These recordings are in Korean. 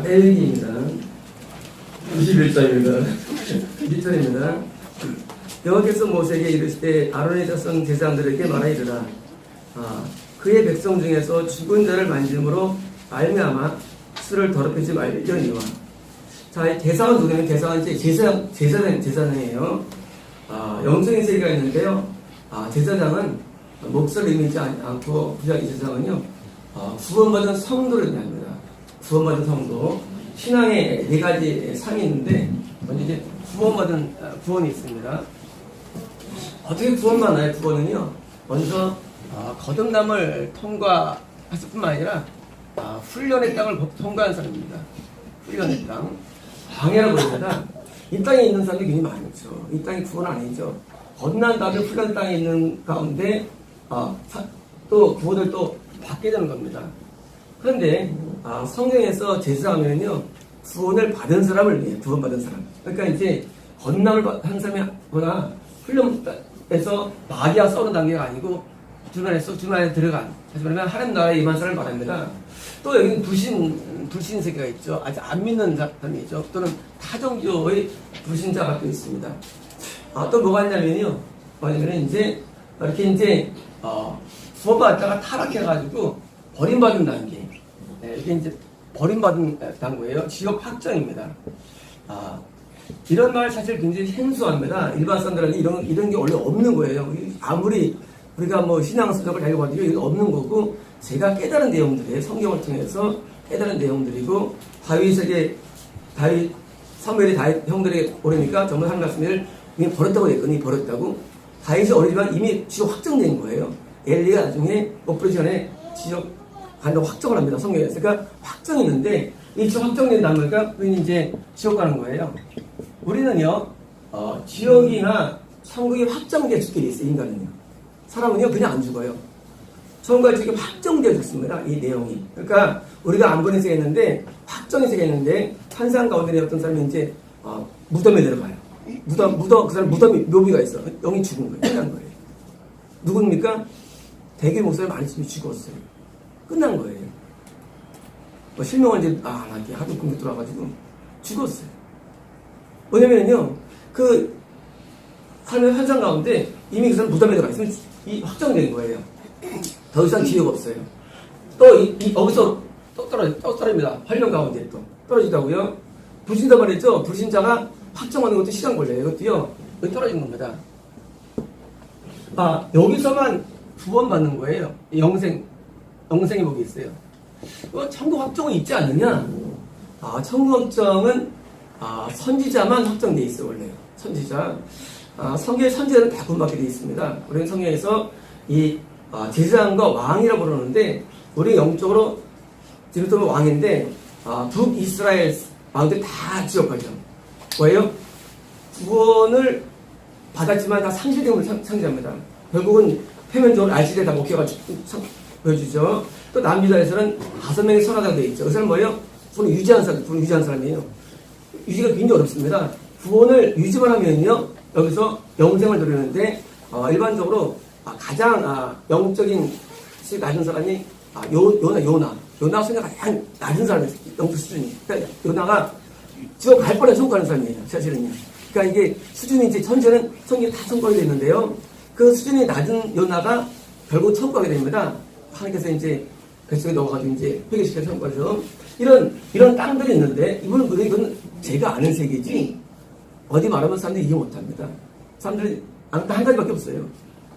레위기입니다. 21절입니다. 1절입니다. 여호와께서 모세에게 이르시되 아론의 자손 제사장들에게 말하이르라. 그의 백성 중에서 죽은 자를 만짐으로 말미암아 수를 더럽히지 말려니와. 자, 이 대상은 누구냐면 대상은 이제 제사장이에요. 영적인 세계가 있는데요. 제사장은 목소를 의미하지 않고 부자기 제사장은요. 구원받은 성도를 의미합니다. 구원받은 성도. 신앙에 네 가지 상이 있는데 먼저 이제 구원이 있습니다. 어떻게 구원받나요? 구원은요. 먼저 거듭남을 통과했을 뿐만 아니라 훈련의 땅을 통과한 사람입니다. 훈련의 땅. 광야라고 그러잖아. 이 땅에 있는 사람들이 굉장히 많죠. 이 땅이 구원 아니죠. 거듭난 다음에 훈련 땅에 있는 가운데 또 구원을 또 받게 되는 겁니다. 그런데 성경에서 제사하면요 구원을 받은 사람을 위해 구원받은 사람. 그러니까 이제 거듭남을 한 사람이거나 훈련에서 마귀와 싸우는 단계가 아니고 주말에 들어간, 다시 말하면 하나님 나라에 임한 사람을 말합니다. 또 여기는 불신 세계가 있죠. 아직 안 믿는 사람이 있죠. 또는 타종교의 불신자가 또 있습니다. 또 뭐가 있냐면요. 뭐냐면 이제 이렇게 구원받다가 타락해가지고 버림받은 단계. 이게 이제 버림받은 단계예요. 지역 확정입니다. 이런 말 사실 굉장히 생소합니다. 일반 사람들한테 이런 게 원래 없는 거예요. 아무리 우리가 신앙 수업을 잘 읽어가지고 이건 없는 거고, 제가 깨달은 내용들이에요. 성경을 통해서 깨달은 내용들이고, 사무엘이 다윗 형들에게 오르니까 정말 하나님 말씀을 이미 버렸다고 했거든요. 버렸다고. 다윗이 어리지만 이미 지역 확정된 거예요. 엘리가 나중에 옥부르기 전에 지역 간다고 확정을 합니다. 성경에서. 그러니까 확정이 있는데, 이 지역 확정된 다음에 우리는 이제 지옥 가는 거예요. 우리는요, 지옥이나 천국이 확정된 죽게 있어요. 인간은요. 사람은요, 그냥 안 죽어요. 천국과 지옥이 확정되어 죽습니다. 이 내용이. 그러니까 우리가 안 보는 세계 있는데, 확정의 세계 있는데, 환상 가운데 어떤 사람이 이제 무덤에 내려가요. 그 사람 무덤이 묘비가 있어. 영이 죽은 거예요. 끝난 거예요. 누굽니까? 대개 목사님 많이 죽었어요. 끝난 거예요. 실명은 이제 이렇게 하도 공격 들어와가지고 죽었어요. 왜냐면요, 그 삶의 환상 가운데 이미 그 사람 무덤에 들어가 있으면 이 확정된 거예요. 더 이상 기회가 없어요. 또 여기서 또 떨어집니다. 활력 가운데 또 떨어지다고요. 불신자 말했죠. 불신자가 확정하는 것도 시간 걸려요. 이것도요. 여기 떨어진 겁니다. 여기서만 구원받는 거예요. 영생의 복이 있어요. 천국 확정은 있지 않느냐? 천국 확정은 선지자만 확정돼 있어요. 원래 선지자. 성경의 선지자는 다 구원받게 돼 있습니다. 우리는 성경에서 이 제사장과 왕이라고 부르는데, 우리 영적으로 지금 왕인데 북이스라엘 왕들 다 지옥 가죠. 왜요? 구원을 받았지만 다 상실됨을 상징합니다. 결국은 표면적으로 알시대 다 목회가지고 보여주죠. 또 남유다에서는 5명이 선하다고 되어 있죠. 그 사람은 뭐예요? 구원을 유지한 사람이에요. 유지가 굉장히 어렵습니다. 구원을 유지만 하면요, 여기서 영생을 누리는데, 일반적으로 가장 영적인 수준이 낮은 사람이 요나 수준이 가장 낮은 사람이에요. 영적 수준이. 그러니까 요나가 지옥 갈 뻔해 선고하는 사람이에요. 사실은요. 그러니까 이게 수준이 이제 성경이 다 선고가 되어 있는데요. 그 수준이 낮은 요나가 결국 천국하게 됩니다. 하나님께서 이제 뱃속에 넣어가지고 이제 회개시켜서 선고하죠. 이런 땅들이 있는데, 이건 제가 아는 세계지, 어디 말하면 사람들이 이해 못합니다. 사람들이 한 가지밖에 없어요.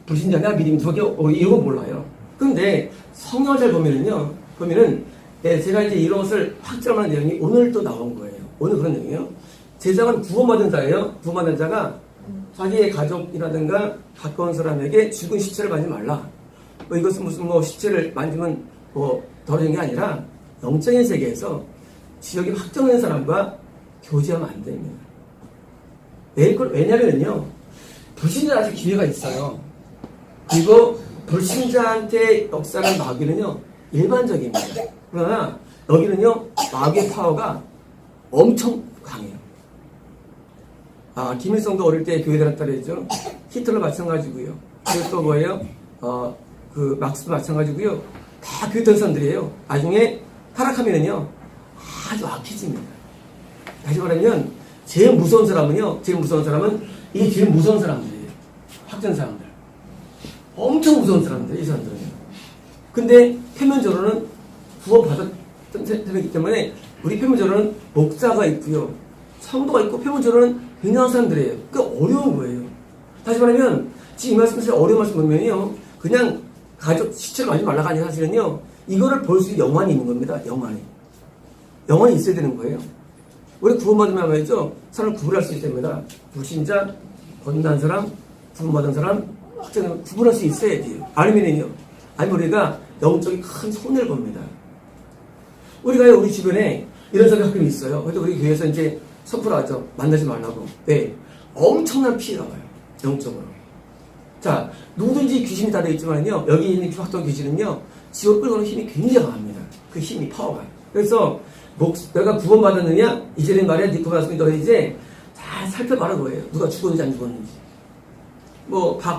불신자냐 믿음이 두 개, 이건 몰라요. 그런데 성경을 잘 보면은 제가 이제 이런 것을 확정하는 내용이 오늘 또 나온 거예요. 오늘 그런 내용이에요. 제사장은 구원받은 자예요. 구원받은 자가 자기의 가족이라든가 가까운 사람에게 죽은 시체를 만지지 말라. 이것은 무슨 시체를 만지면 더러운 게 아니라 영적인 세계에서 지역이 확정된 사람과 교제하면 안 됩니다. 왜냐면요, 불신자한테 기회가 있어요. 그리고 불신자한테 역사를 막기는요, 일반적입니다. 그러나 여기는요, 마귀의 파워가 엄청 강해요. 김일성도 어릴 때 교회 다녔다 그랬죠. 히틀러 마찬가지고요. 그리고 또 뭐예요? 막스도 마찬가지고요. 다 교회 다닌 사람들이에요. 나중에 타락하면은요, 아주 악해집니다. 다시 말하면 제일 무서운 사람은 이게 제일 무서운 사람들이에요. 확정 사람들. 엄청 무서운 사람들, 이 사람들은. 근데 표면적으로는 구원받았던 사람이기 때문에 우리 표면적으로는 목사가 있고요. 성도가 있고 표면적으로는 굉장한 사람들이에요. 그러니까 어려운 거예요. 다시 말하면 지금 이 말씀을 어려운 말씀 보면요. 그냥 가족 시체를 하지 말라가 아니라 사실은요. 이거를 볼 수 있는 영안이 있는 겁니다. 영안이 있어야 되는 거예요. 우리 구원받으면 말이죠. 사람을 구분할 수 있어야 됩니다. 불신자, 건난 사람, 구원받은 사람, 확정하면 구분할 수 있어야 돼요. 아니면 우리가 영적인 큰 손해를 봅니다. 우리가 우리 주변에 이런 사람이 가끔 있어요. 그래도 우리 교회에서 이제 선포를 하죠. 만나지 말라고. 네. 엄청난 피해가 와요. 영적으로. 자, 누구든지 귀신이 다 되어 있지만요. 여기 있는 확정 귀신은요. 지옥 끌고는 힘이 굉장히 강합니다. 그 힘이, 파워가. 그래서 내가 구원받았느냐? 이제는 말이야, 네 구원받았으니 너 이제 잘 살펴봐라 거예요. 누가 죽었는지 안 죽었는지.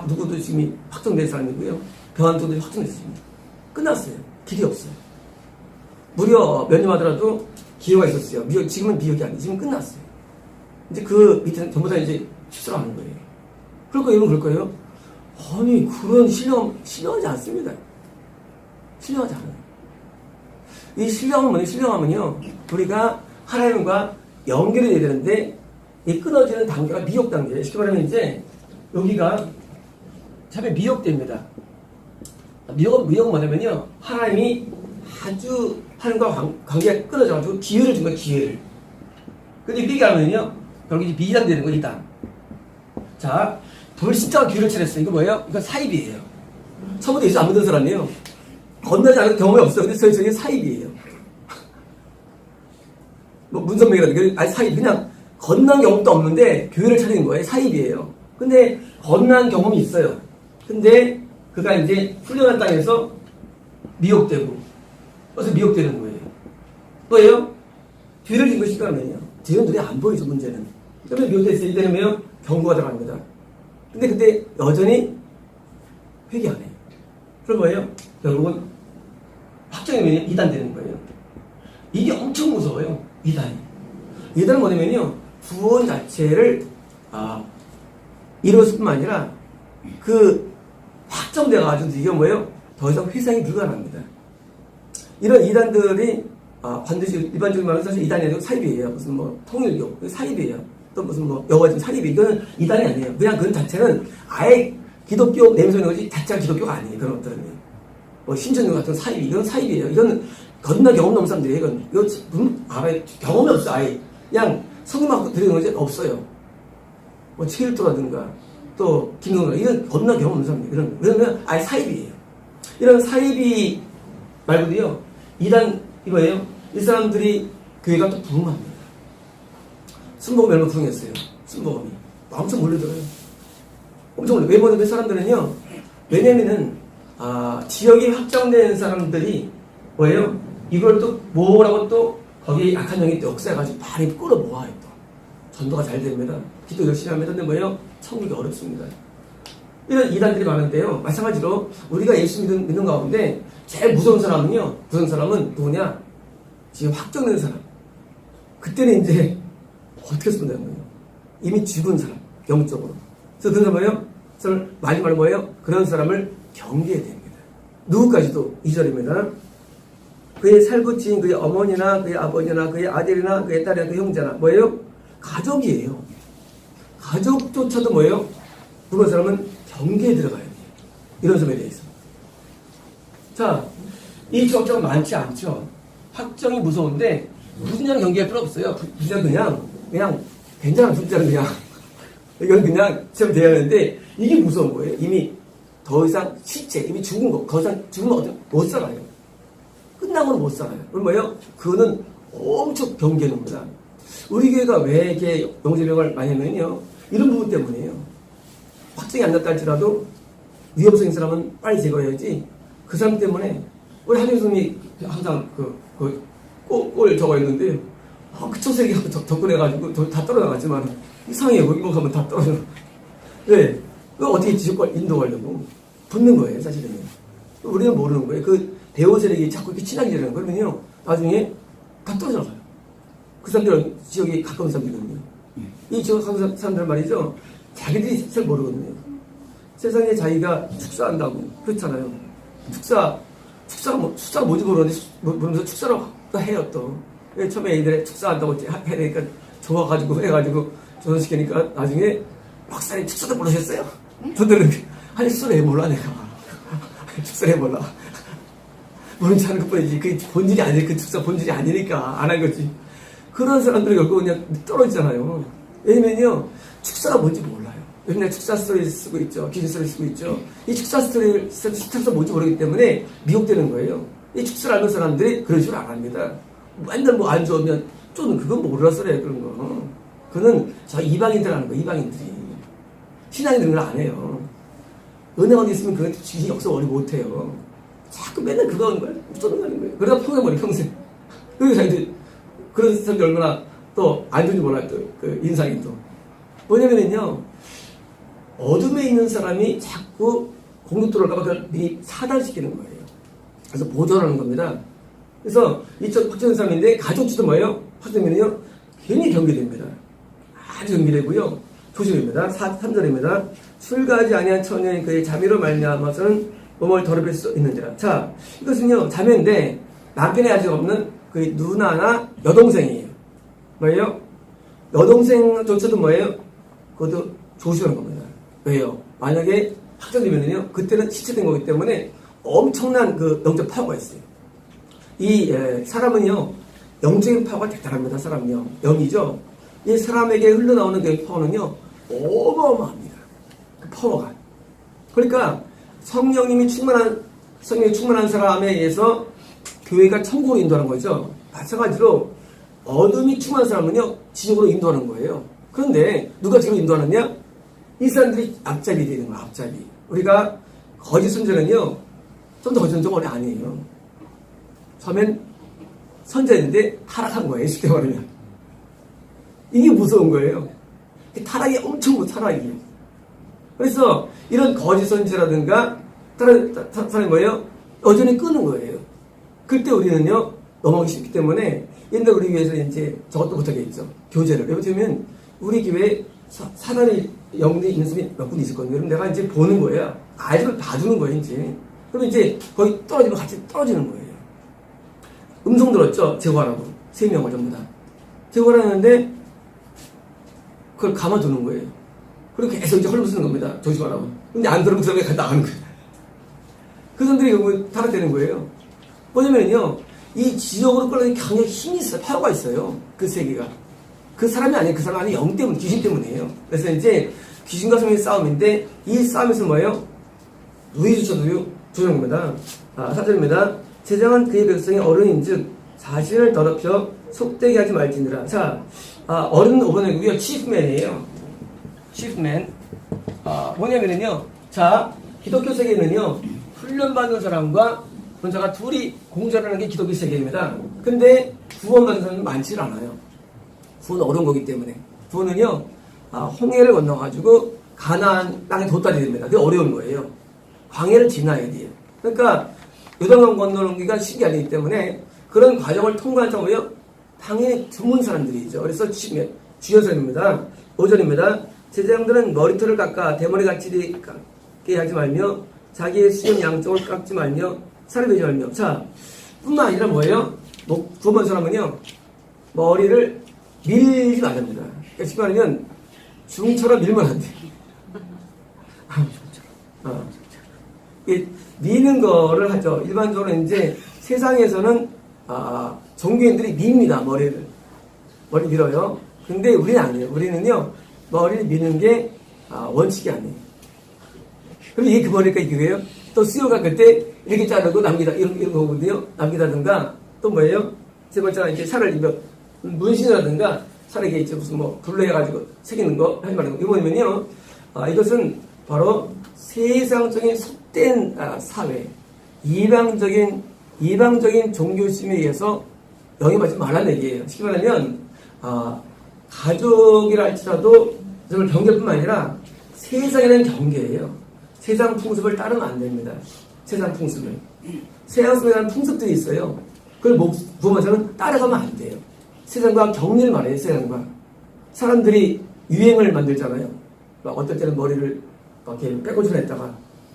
누구도 지금 확정된 사람이고요. 병환도도 확정됐습니다. 끝났어요. 길이 없어요. 무려 몇 년 하더라도 기회가 있었어요. 지금은 미역이 아니에요. 지금 끝났어요. 이제 그 밑에는 전부 다 이제 축소하는 거예요. 그럴 거예요? 그럴 거예요? 아니, 그런 신령하지 않습니다. 신령하지 않아요. 이 신령하면요, 우리가 하나님과 연결이 돼야 되는데, 이 끊어지는 단계가 미혹 단계예요. 쉽게 말하면 이제, 여기가 참 미혹됩니다. 미혹은 뭐냐면요, 하나님이 아주 하나님과 관계가 끊어져가지고 기회를 준 거예요, 기회를. 근데 이렇게 하면요, 결국 이제 비단 되는 거예요, 이단. 자, 불신자가 기회를 차렸어요. 이거 뭐예요? 이거 사입이에요. 처음부터 예수 안 믿는 사람이에요. 건너지 않은 경험이 없어요. 근데 저게 사입이에요. 문선명이라든가, 사입. 그냥 건넌 경험도 없는데 교회를 차리는 거예요. 사입이에요. 근데 건넌 경험이 있어요. 근데 그가 이제 훈련한 땅에서 미혹되고, 그래서 미혹되는 거예요. 뭐예요? 뒤를 진 것이 까면요. 제 눈에 안 보이죠, 문제는. 그러면 미혹됐어요. 이때는 뭐예요? 경고가 들어갑니다. 근데 여전히 회개 안 해요. 그럼 뭐예요? 결국은 확정이면 이단 되는 거예요. 이게 엄청 무서워요. 이단은 뭐냐면요. 구원 자체를 이뤘을 뿐만 아니라 그 확정돼가지고 이게 뭐예요? 더 이상 회상이 불가능합니다. 이런 이단들이 반드시 일반적인 말로 사실 이단이 아니고 사입이에요. 무슨 통일교 사입이에요. 또 무슨 여가지금 사립이 이거는 이단이 아니에요. 그냥 그 자체는 아예 기독교 내면서는 거지 자체가 기독교가 아니에요. 그런 것들은 신천교 같은 사입 이건 사입이에요. 이건 건너 경험 없는 사람들이에요. 이거 경험이 없어. 아예 그냥 성경만 들리는 거지 없어요. 최일도라든가 또 김동관 이건 건너 경험 없는 사람들 그러면 아예 사입이에요. 이런 사입이 말고도요. 이단 이거예요. 이 사람들이 교회가 또 부흥합니다. 순복음이 얼마나 부흥했어요. 순복음이 엄청 몰려들어요. 엄청 몰려. 왜 뭐냐면 사람들은요. 왜냐면은 지역이 확정된 사람들이 뭐예요? 이걸 또 뭐라고 또 거기에 약한 영이 또 역사해가지고 많이 끌어 모아요. 또 전도가 잘 됩니다. 기도 열심히 합니다. 근데 뭐예요? 천국이 어렵습니다. 이런 이단들이 많은데요. 마찬가지로 우리가 예수 믿는 가운데 제일 무서운 사람은요. 무서운 사람은 누구냐? 지금 확정된 사람. 그때는 이제 어떻게 쓰면 되는 거예요? 이미 죽은 사람, 영적으로. 그래서 그런 사람은 뭐예요? 마지막으로 뭐예요? 그런 사람을 경계해야 됩니다. 누구까지도 2절입니다. 그의 살구치인 그의 어머니나 그의 아버지나 그의 아들이나 그의 딸이나 그의 형제나 뭐예요? 가족이에요. 가족조차도 뭐예요? 그런 사람은 경계에 들어가야 돼요. 이런 점에 대해서. 자, 이 걱정은 많지 않죠. 확정이 무서운데 불신자는 경계할 필요 없어요. 불신자는 그냥 괜찮아. 불신자는 그냥 이건 그냥 시험 돼야 하는데 이게 무서운 거예요. 이미 더 이상 시체, 이미 죽은 거, 더 이상 죽으면 못 살아요. 끝나고는 못 살아요. 그럼 뭐예요? 그거는 엄청 경계하는 겁니다. 우리 교회가 왜 이렇게 영재병을 많이 하면요. 이런 부분 때문이에요. 확정이 안 났다 할지라도 위험성인 사람은 빨리 제거해야지 그 사람 때문에 우리 한영 선생님이 항상 꼴 적어 있는데 그 초세기 접근해가지고 다 떨어나갔지만 이상해요. 이거 가면 다 떨어져. 네. 그 어떻게 지속걸 인도하려고 붙는 거예요, 사실은. 우리는 모르는 거예요. 그 대오 세력이 자꾸 이렇게 친하게 되는 거면요. 나중에 다 떨어져 나가요. 그 사람들은 지역이 가까운 사람들이거든요. 이 지역 가까운 사람들 말이죠. 자기들이 잘 모르거든요. 세상에 자기가 축사한다고 그렇잖아요. 축사가 뭔지 모르면서 축사라고 해요 또. 처음에 애들이 축사한다고 해야 되니까 좋아가지고 해가지고 조선시키니까 나중에 박사님 축사도 모르셨어요? 저들은 아니 축사를 왜 몰라 내가. 축사를 왜 몰라. 모른 척 하는 것뿐이지 그 본질이 아니니까 그 축사 본질이 아니니까 안 한 거지. 그런 사람들이 결국 그냥 떨어지잖아요. 왜냐면요 축사가 뭔지 몰라요. 맨날 축사 스토리를 쓰고 있죠. 기술 스토리를 쓰고 있죠. 이 축사 스토리를 축사가 뭔지 모르기 때문에 미혹되는 거예요. 이 축사를 아는 사람들이 그런 식으로 안 합니다. 맨날 뭐 안 좋으면 좀 그건 몰라서 그래 그런 거. 그거는 저 이방인들 하는 거예요. 이방인들이. 신앙인들은 그걸 안 해요. 은혜가 어디 있으면 그건 지식이 없어 어리 못해요. 자꾸 맨날 그거 하는 거야. 쫓아가는 거예요. 그러다 평생 평생. 그리고 자기들 그런 사람들이 얼마나 또 안 좋은지 몰라요. 또 그 인상이 또. 뭐냐면요. 어둠에 있는 사람이 자꾸 공격 들어올까봐 그걸 미리 사단시키는 거예요. 그래서 보존하는 겁니다. 그래서 이쪽 확정된 사람인데 가족주도 뭐예요? 확정되면요 괜히 경계됩니다. 아주 경계되고요. 조심입니다. 3절입니다. 술가하지 아니한 처녀인 그의 자매로 말미암아서는 몸을 더럽힐 수 있는지라. 자, 이것은요 자매인데 남편이 아직 없는 그 누나나 여동생이에요. 뭐예요? 여동생조차도 뭐예요? 그것도 조심하는 겁니다. 왜요? 만약에 확정되면요 그때는 시체된 거기 때문에 엄청난 그 영적 파워가 있어요. 이 사람은요 영적인 파워가 대단합니다. 사람은요 영이죠. 이 사람에게 흘러나오는 그 파워는요 어마어마합니다. 그 파워가. 그러니까 성령이 충만한 사람에 의해서 교회가 천국으로 인도하는 거죠. 마찬가지로 어둠이 충만한 사람은요 지옥으로 인도하는 거예요. 그런데 누가 지금 인도하느냐? 이 사람들이 앞잡이 되는 거야. 앞잡이. 우리가 거짓 선전은요 좀 더 거짓 선전은 원래 아니에요. 처음엔 선전인데 타락한 거예요. 쉽게 말하면. 이게 무서운 거예요. 타락이 엄청 무서운 타락이에요. 그래서 이런 거짓 선지라든가 다른 사람이 뭐예요? 여전히 끄는 거예요. 그때 우리는요 넘어가기 쉽기 때문에 옛날 우리 교회에서 이제 저것도 못하겠죠. 교제를. 왜냐면 우리 교회에 사단의 영들이 있는 사람이 몇 분 있었거든요. 그럼 내가 이제 보는 거예요. 아이들을 봐주는 거예요, 이제. 그럼 이제 거의 떨어지면 같이 떨어지는 거예요. 음성 들었죠? 제거하라고. 3명을 전부 다. 제거를 하는데 그걸 감아두는 거예요. 그리고 계속 이제 헐벗는 겁니다. 조심하라고. 근데 안 들으면 그 사람이 나가는 거예요. 그 사람들이 결국 타락되는 거예요. 뭐냐면요. 이 지역으로 끌어내는 강력한 힘이 있어요. 파워가 있어요. 그 세계가. 그 사람이 아니에요. 그 사람이 아니에요. 영 때문에, 귀신 때문이에요. 그래서 이제 귀신과 성령의 싸움인데 이 싸움에서 뭐예요? 누이조차도 조정한 겁니다. 4절입니다. 제장한 그의 백성이 어른인즉 자신을 더럽혀 속되게 하지 말지니라. 자, 어른 5번이고요. 치프맨이에요. 치프맨. 뭐냐면요. 자, 기독교 세계는요. 훈련받는 사람과 그런 자가 둘이 공존하는 게 기독교 세계입니다. 근데 구원받는 사람은 많지 않아요. 구원은 어려운 거기 때문에. 구원은요, 홍해를 건너가지고 가나안 땅에 돛달이 됩니다. 그게 어려운 거예요. 광해를 지나야 돼요. 그러니까 요단강 건너기가 쉽게 아니기 때문에 그런 과정을 통과한 사람이요, 당연히 드문 사람들이죠. 그래서 주연 사람입니다. 5절입니다. 제사장들은 머리털을 깎아 대머리 같이 하지 말며 자기의 수염 양쪽을 깎지 말며 살을 베지 말며. 자, 뿐만 아니라 뭐예요? 구원받은 사람은요, 머리를 밀지 말랍니다. 그러니까 쉽게 말하면 중처럼 밀면 안 돼. 미는 거를 하죠. 일반적으로 이제 세상에서는 종교인들이 밉니다. 머리 밀어요. 근데 우리는 아니에요. 우리는요 머리를 미는 게 원칙이 아니에요. 그럼 이게 그 머리가 이거예요. 또 수요 깎을 때 이렇게 자르고 남기다 이런 거거든요. 남기다든가 또 뭐예요? 세 번째가 이제 살을 입어 문신이라든가 살에게 이제 무슨 뭐 둘러해가지고 새기는 거 하지 말고 이거 뭐냐면요. 이것은 바로 세상적인 속된 사회, 이방적인 종교심에 의해서 영향받지 말라는 얘기예요. 쉽게 말하면 가족이라 할지라도 정말 경계뿐만 아니라 세상이라는 경계예요. 세상 풍습을 따르면 안 됩니다. 세상 풍습을. 세상 속에 대한 풍습들이 있어요. 그걸 구원받아서는 따라가면 안 돼요. 세상과 격리를 말해요. 세상과. 사람들이 유행을 만들잖아요. 막 어떨 때는 머리를 막 이렇게 빼고지를 했다가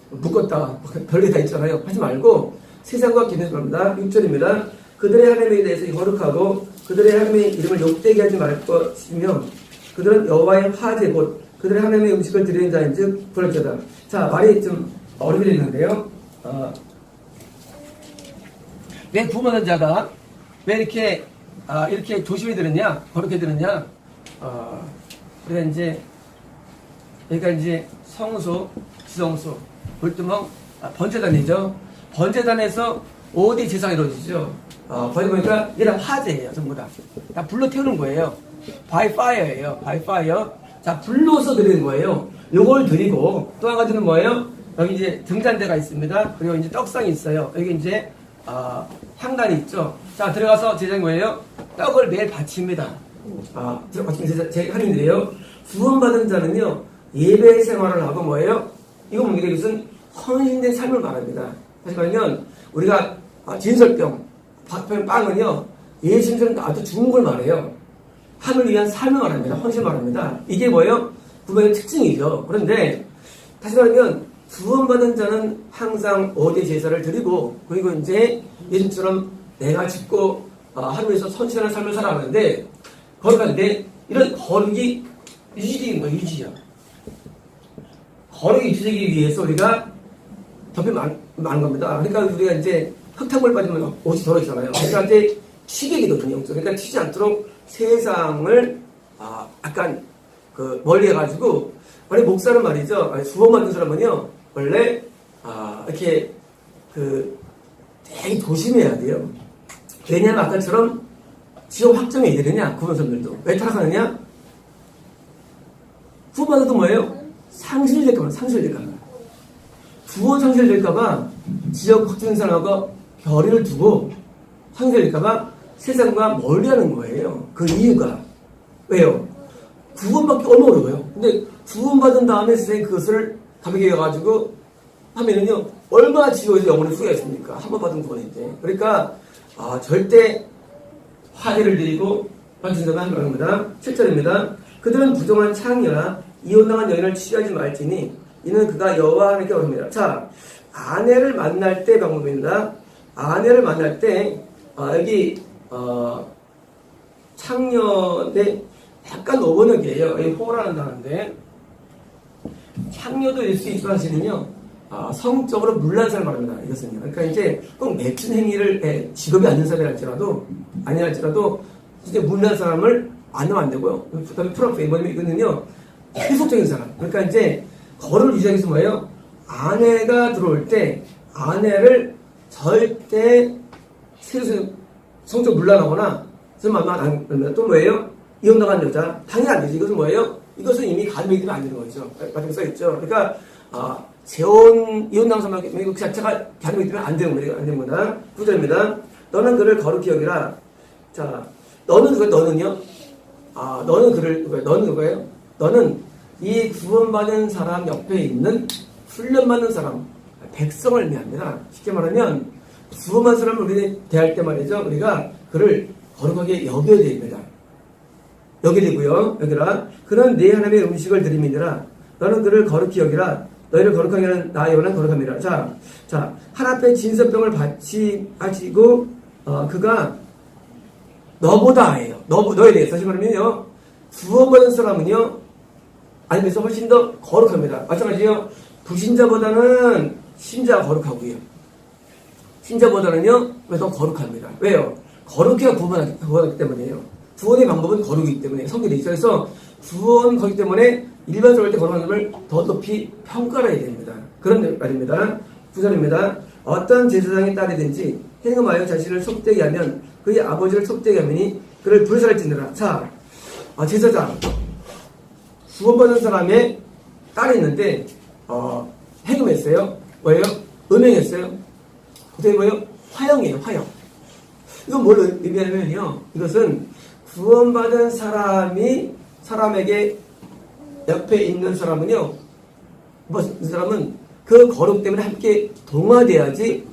묶었다가 별게 다 있잖아요. 하지 말고 세상과 격리를 말합니다. 6절입니다. 그들의 하나님에 대해서 거룩하고 그들의 하나님의 이름을 욕되게 하지 말 것이며 그들은 여호와의 화제 곧 그들의 하나님의 음식을 드리는 자인즉 불알자다. 자, 말이 좀 어렵게 되는데요. 왜 구원받은 자가 왜 이렇게 조심히 들었냐, 거룩히 들었냐? 그러니까 이제 성소, 지성소, 볼뚜멍, 번제단이죠. 번제단에서 5대 제사가 이루어지죠. 거기 보니까 이게 다 화제예요, 전부 다. 다 불로 태우는 거예요. by fire예요, by fire. 자, 불로서 드리는 거예요. 요걸 드리고, 또 한 가지는 뭐예요? 여기 이제 등잔대가 있습니다. 그리고 이제 떡상이 있어요. 여기 이제, 향단이 있죠. 자, 들어가서 제작이 뭐예요? 떡을 매일 바칩니다. 바치면 제 할인데요. 구원받은 자는요, 예배 생활을 하고 뭐예요? 이거 뭡니까? 이것은 헌신된 삶을 말합니다. 다시 말하면, 우리가 진설병, 빵은요, 예수님처럼 나도 죽은 걸 말해요. 하늘 위한 삶을 말합니다. 헌신을 말합니다. 이게 뭐예요? 구원의 특징이죠. 그런데, 다시 말하면, 구원받은 자는 항상 5대 제사를 드리고, 그리고 이제 예수님처럼 내가 죽고, 하늘에서 헌신하는 삶을 살아가는데, 거룩한데, 이런 거룩이 유지되는 거예요, 유지야. 거룩이 유지되기 위해서 우리가 덕이 많은 겁니다. 그러니까 우리가 이제 흙탕물 빠지면 옷이 더러지잖아요. 그러니까 이제 튀기거든요. 그러니까 튀지 않도록 세상을 약간 멀리 해가지고 원래 목사는 말이죠. 수업 만든 사람은요 원래 이렇게 되게 조심해야 돼요. 왜냐하면 아까처럼 지옥 확정이 왜 되느냐 구원선들도 왜 타락하느냐? 구원받아도 뭐예요? 상실될까봐. 구원 상실될까봐 지역 확정 사람하고 결의를 두고 상실될까봐 세상과 멀리하는 거예요. 그 이유가 왜요? 구원받기 얼마나 어려워요. 근데 구원받은 다음에 세상에 그것을 가볍게 여가지고 하면은요 얼마나 지옥에서 영원히 후회했습니까? 한 번 받은 구원인데. 그러니까 절대 화해를 드리고 반신자만 하는 겁니다. 7절입니다. 그들은 부정한 창녀나 이혼당한 여인을 취하지 말지니 이는 그가 여호와 하나님께 어렵니다. 자, 아내를 만날 때 방법입니다. 아내를 만날 때 여기 창녀인데 약간 어번역이에요. 여기 호라는 단어인데 창녀도 일 수 있어 사실은요. 성적으로 물난 사람 말합니다. 이것은요. 그러니까 이제 꼭 매춘 행위를 직업이 아닌 사람이랄지라도 아니랄지라도 이제 물난 사람을 만나면 안 되고요. 그다음에 프로페이 뭐냐면 이거는요. 계속적인 사람. 그러니까 이제 거를 유지하기 위해서 뭐예요? 아내가 들어올 때 아내를 절대 성적 물란하거나 또 뭐예요? 이혼당한 여자 당연히 안 되지. 이것은 뭐예요? 이것은 이미 가정이 되면 안 되는 거죠. 가정에 써있죠. 그러니까 이혼당한 사람 그 자체가 가정이 되면 안 되는 거예요. 안 되는 거다. 9절입니다. 너는 그를 거룩히 여기라. 자, 너는요? 너는 누구예요? 너는 이 구원받은 사람 옆에 있는 훈련받는 사람, 백성을 의미합니다. 쉽게 말하면 구원받은 사람을 우리 대할 때 말이죠. 우리가 그를 거룩하게 여겨야 됩니다. 여겨야 되고요. 여기라. 그는 네 하나님의 음식을 드림이니라. 너는 그를 거룩히 여기라. 너희를 거룩하게 하는 나의 영은 거룩합니다. 자, 한 앞에 진설병을 가지고 그가 너보다예요. 너에 대해서 다시 말하면요. 구원받은 사람은요. 아니면서 훨씬 더 거룩합니다. 마찬가지요. 불신자보다는 신자가 거룩하고요. 신자보다는요. 왜 더 거룩합니다. 왜요? 거룩해야 구원하기 때문이에요. 구원의 방법은 거룩이기 때문에 성경에 있어요. 그래서 구원 거기 때문에 일반적으로 때 거룩한 것을 더 높이 평가를 해야 됩니다. 그런 말입니다. 9절입니다. 어떤 제사장의 딸이든지 행음하여 자신을 속되게 하면 그의 아버지를 속되게 하면이 그를 불살할지니라. 자, 제사장 구원받은 사람의 딸이 있는데 행음했어요. 뭐예요? 음행했어요. 그게 뭐예요? 화형이에요. 화형. 이건 뭘 의미하냐면요. 이것은 구원받은 사람에게 옆에 있는 사람은요. 이 사람은 그 거룩 때문에 함께 동화돼야지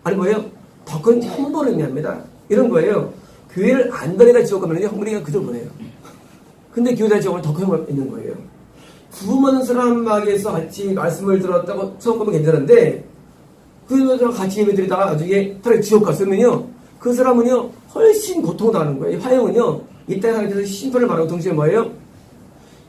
아니 뭐예요? 더 큰 형벌을 의미합니다. 이런 거예요. 교회를 안 다니다 지옥 가면요, 우리가 그대로 보내요. 근데 교회 지옥은 더 큰 걸 있는 거예요. 구원받은 사람에게서 같이 말씀을 들었다고 처음 보면 괜찮은데, 그 사람 같이 예배 드리다가 나중에 차라리 지옥 갔으면요, 그 사람은요, 훨씬 고통당하는 거예요. 화형은요, 이 땅에 살기 위해서 심판을 말하고 동시에 뭐예요?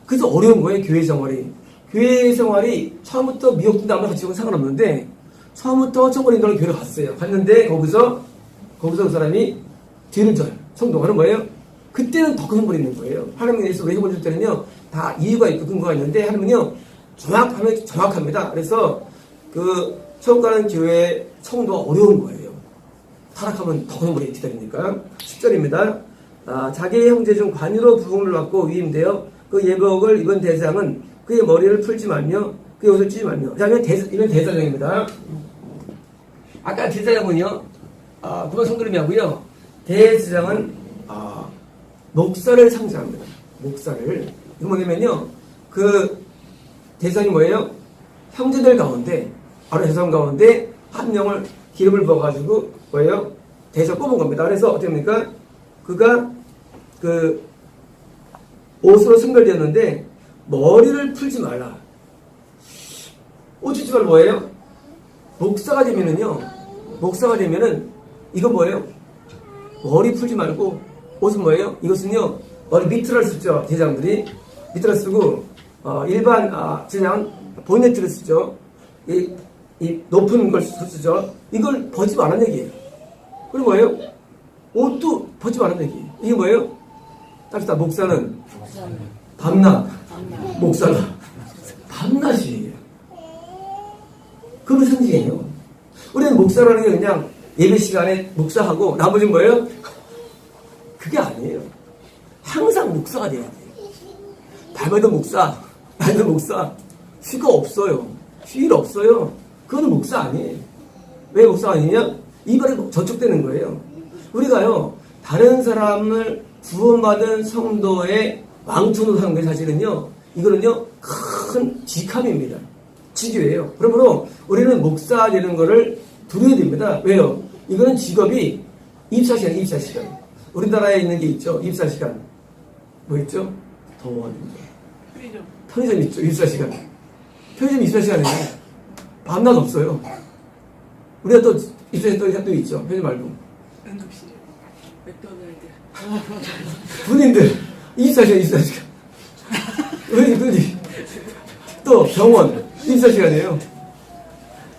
그래서 어려운 거예요, 교회 생활이. 교회 생활이 처음부터 미혹된다 하면 같이 상관없는데, 처음부터 천국인들은 교회를 갔어요. 갔는데, 거기서 그 사람이 죄를 져요. 성도가 하는 거예요. 그때는 더 큰 형벌이 있는 거예요. 하나님께서 왜 형벌 줄 때는요, 다 이유가 있고 근거가 있는데, 하나님은요, 정확합니다. 그래서 그 처음 가는 교회 성도가 어려운 거예요. 타락하면 더 큰 형벌이 기다리니까. 10절입니다. 자기의 형제 중 관유로 부흥을 받고 위임되어 그 예복을 입은 대장은 그의 머리를 풀지 말며 그의 옷을 찢지 말며. 그 다음에 이건 대제사장입니다. 아까 제사장은요, 그만 성도님이하고요. 대제사장은 목사를 상징합니다. 목사를. 이거 뭐냐면요, 그 대제사장이 뭐예요? 형제들 가운데, 바로 대제사장 가운데 한 명을 기름을 부어가지고 뭐예요? 대제사장 뽑은 겁니다. 그래서 어떻게 합니까? 그가 그 옷으로 성별되었는데 머리를 풀지 말라. 옷 찢지 말라 뭐예요? 목사가 되면은 이거 뭐예요? 머리 풀지 말고 옷은 뭐예요? 이것은요, 머리 밑으로 쓰죠. 대장들이 밑으로 쓰고 일반 제장은 본네트를 쓰죠. 이 높은 걸 쓰죠. 이걸 벗지 말라는 얘기예요. 그리고 뭐예요? 옷도 벗지 말라는 얘기예요. 이게 뭐예요? 따뜻하 목사는 밤낮, 목사가 밤낮이에요. 그런 상징이에요. 우리는 목사라는 게 그냥 예배 시간에 목사하고 나머지는 뭐예요? 그게 아니에요. 항상 목사가 돼야 돼요. 밤에도 목사, 낮에도 목사, 휴가 없어요. 휴일 없어요. 그거는 목사 아니에요. 왜 목사 아니냐? 이발이 저촉되는 거예요. 우리가요, 다른 사람을 구원받은 성도의 왕초로 하는 게 사실은요, 이거는요, 큰 직함입니다. 직위예요. 그러므로 우리는 목사 되는 거를 두려워야 됩니다. 왜요? 이거는 직업이 24시간. 우리나라에 있는 게 있죠. 24시간. 뭐 있죠? 편의점 있죠. 24시간. 편의점 24시간이에요. 밤낮 없어요. 우리가 또 24시간 또 있죠. 편의점 말고. 응급실, 맥도날드. 군인들 24시간. 우리 또 병원 24시간이에요.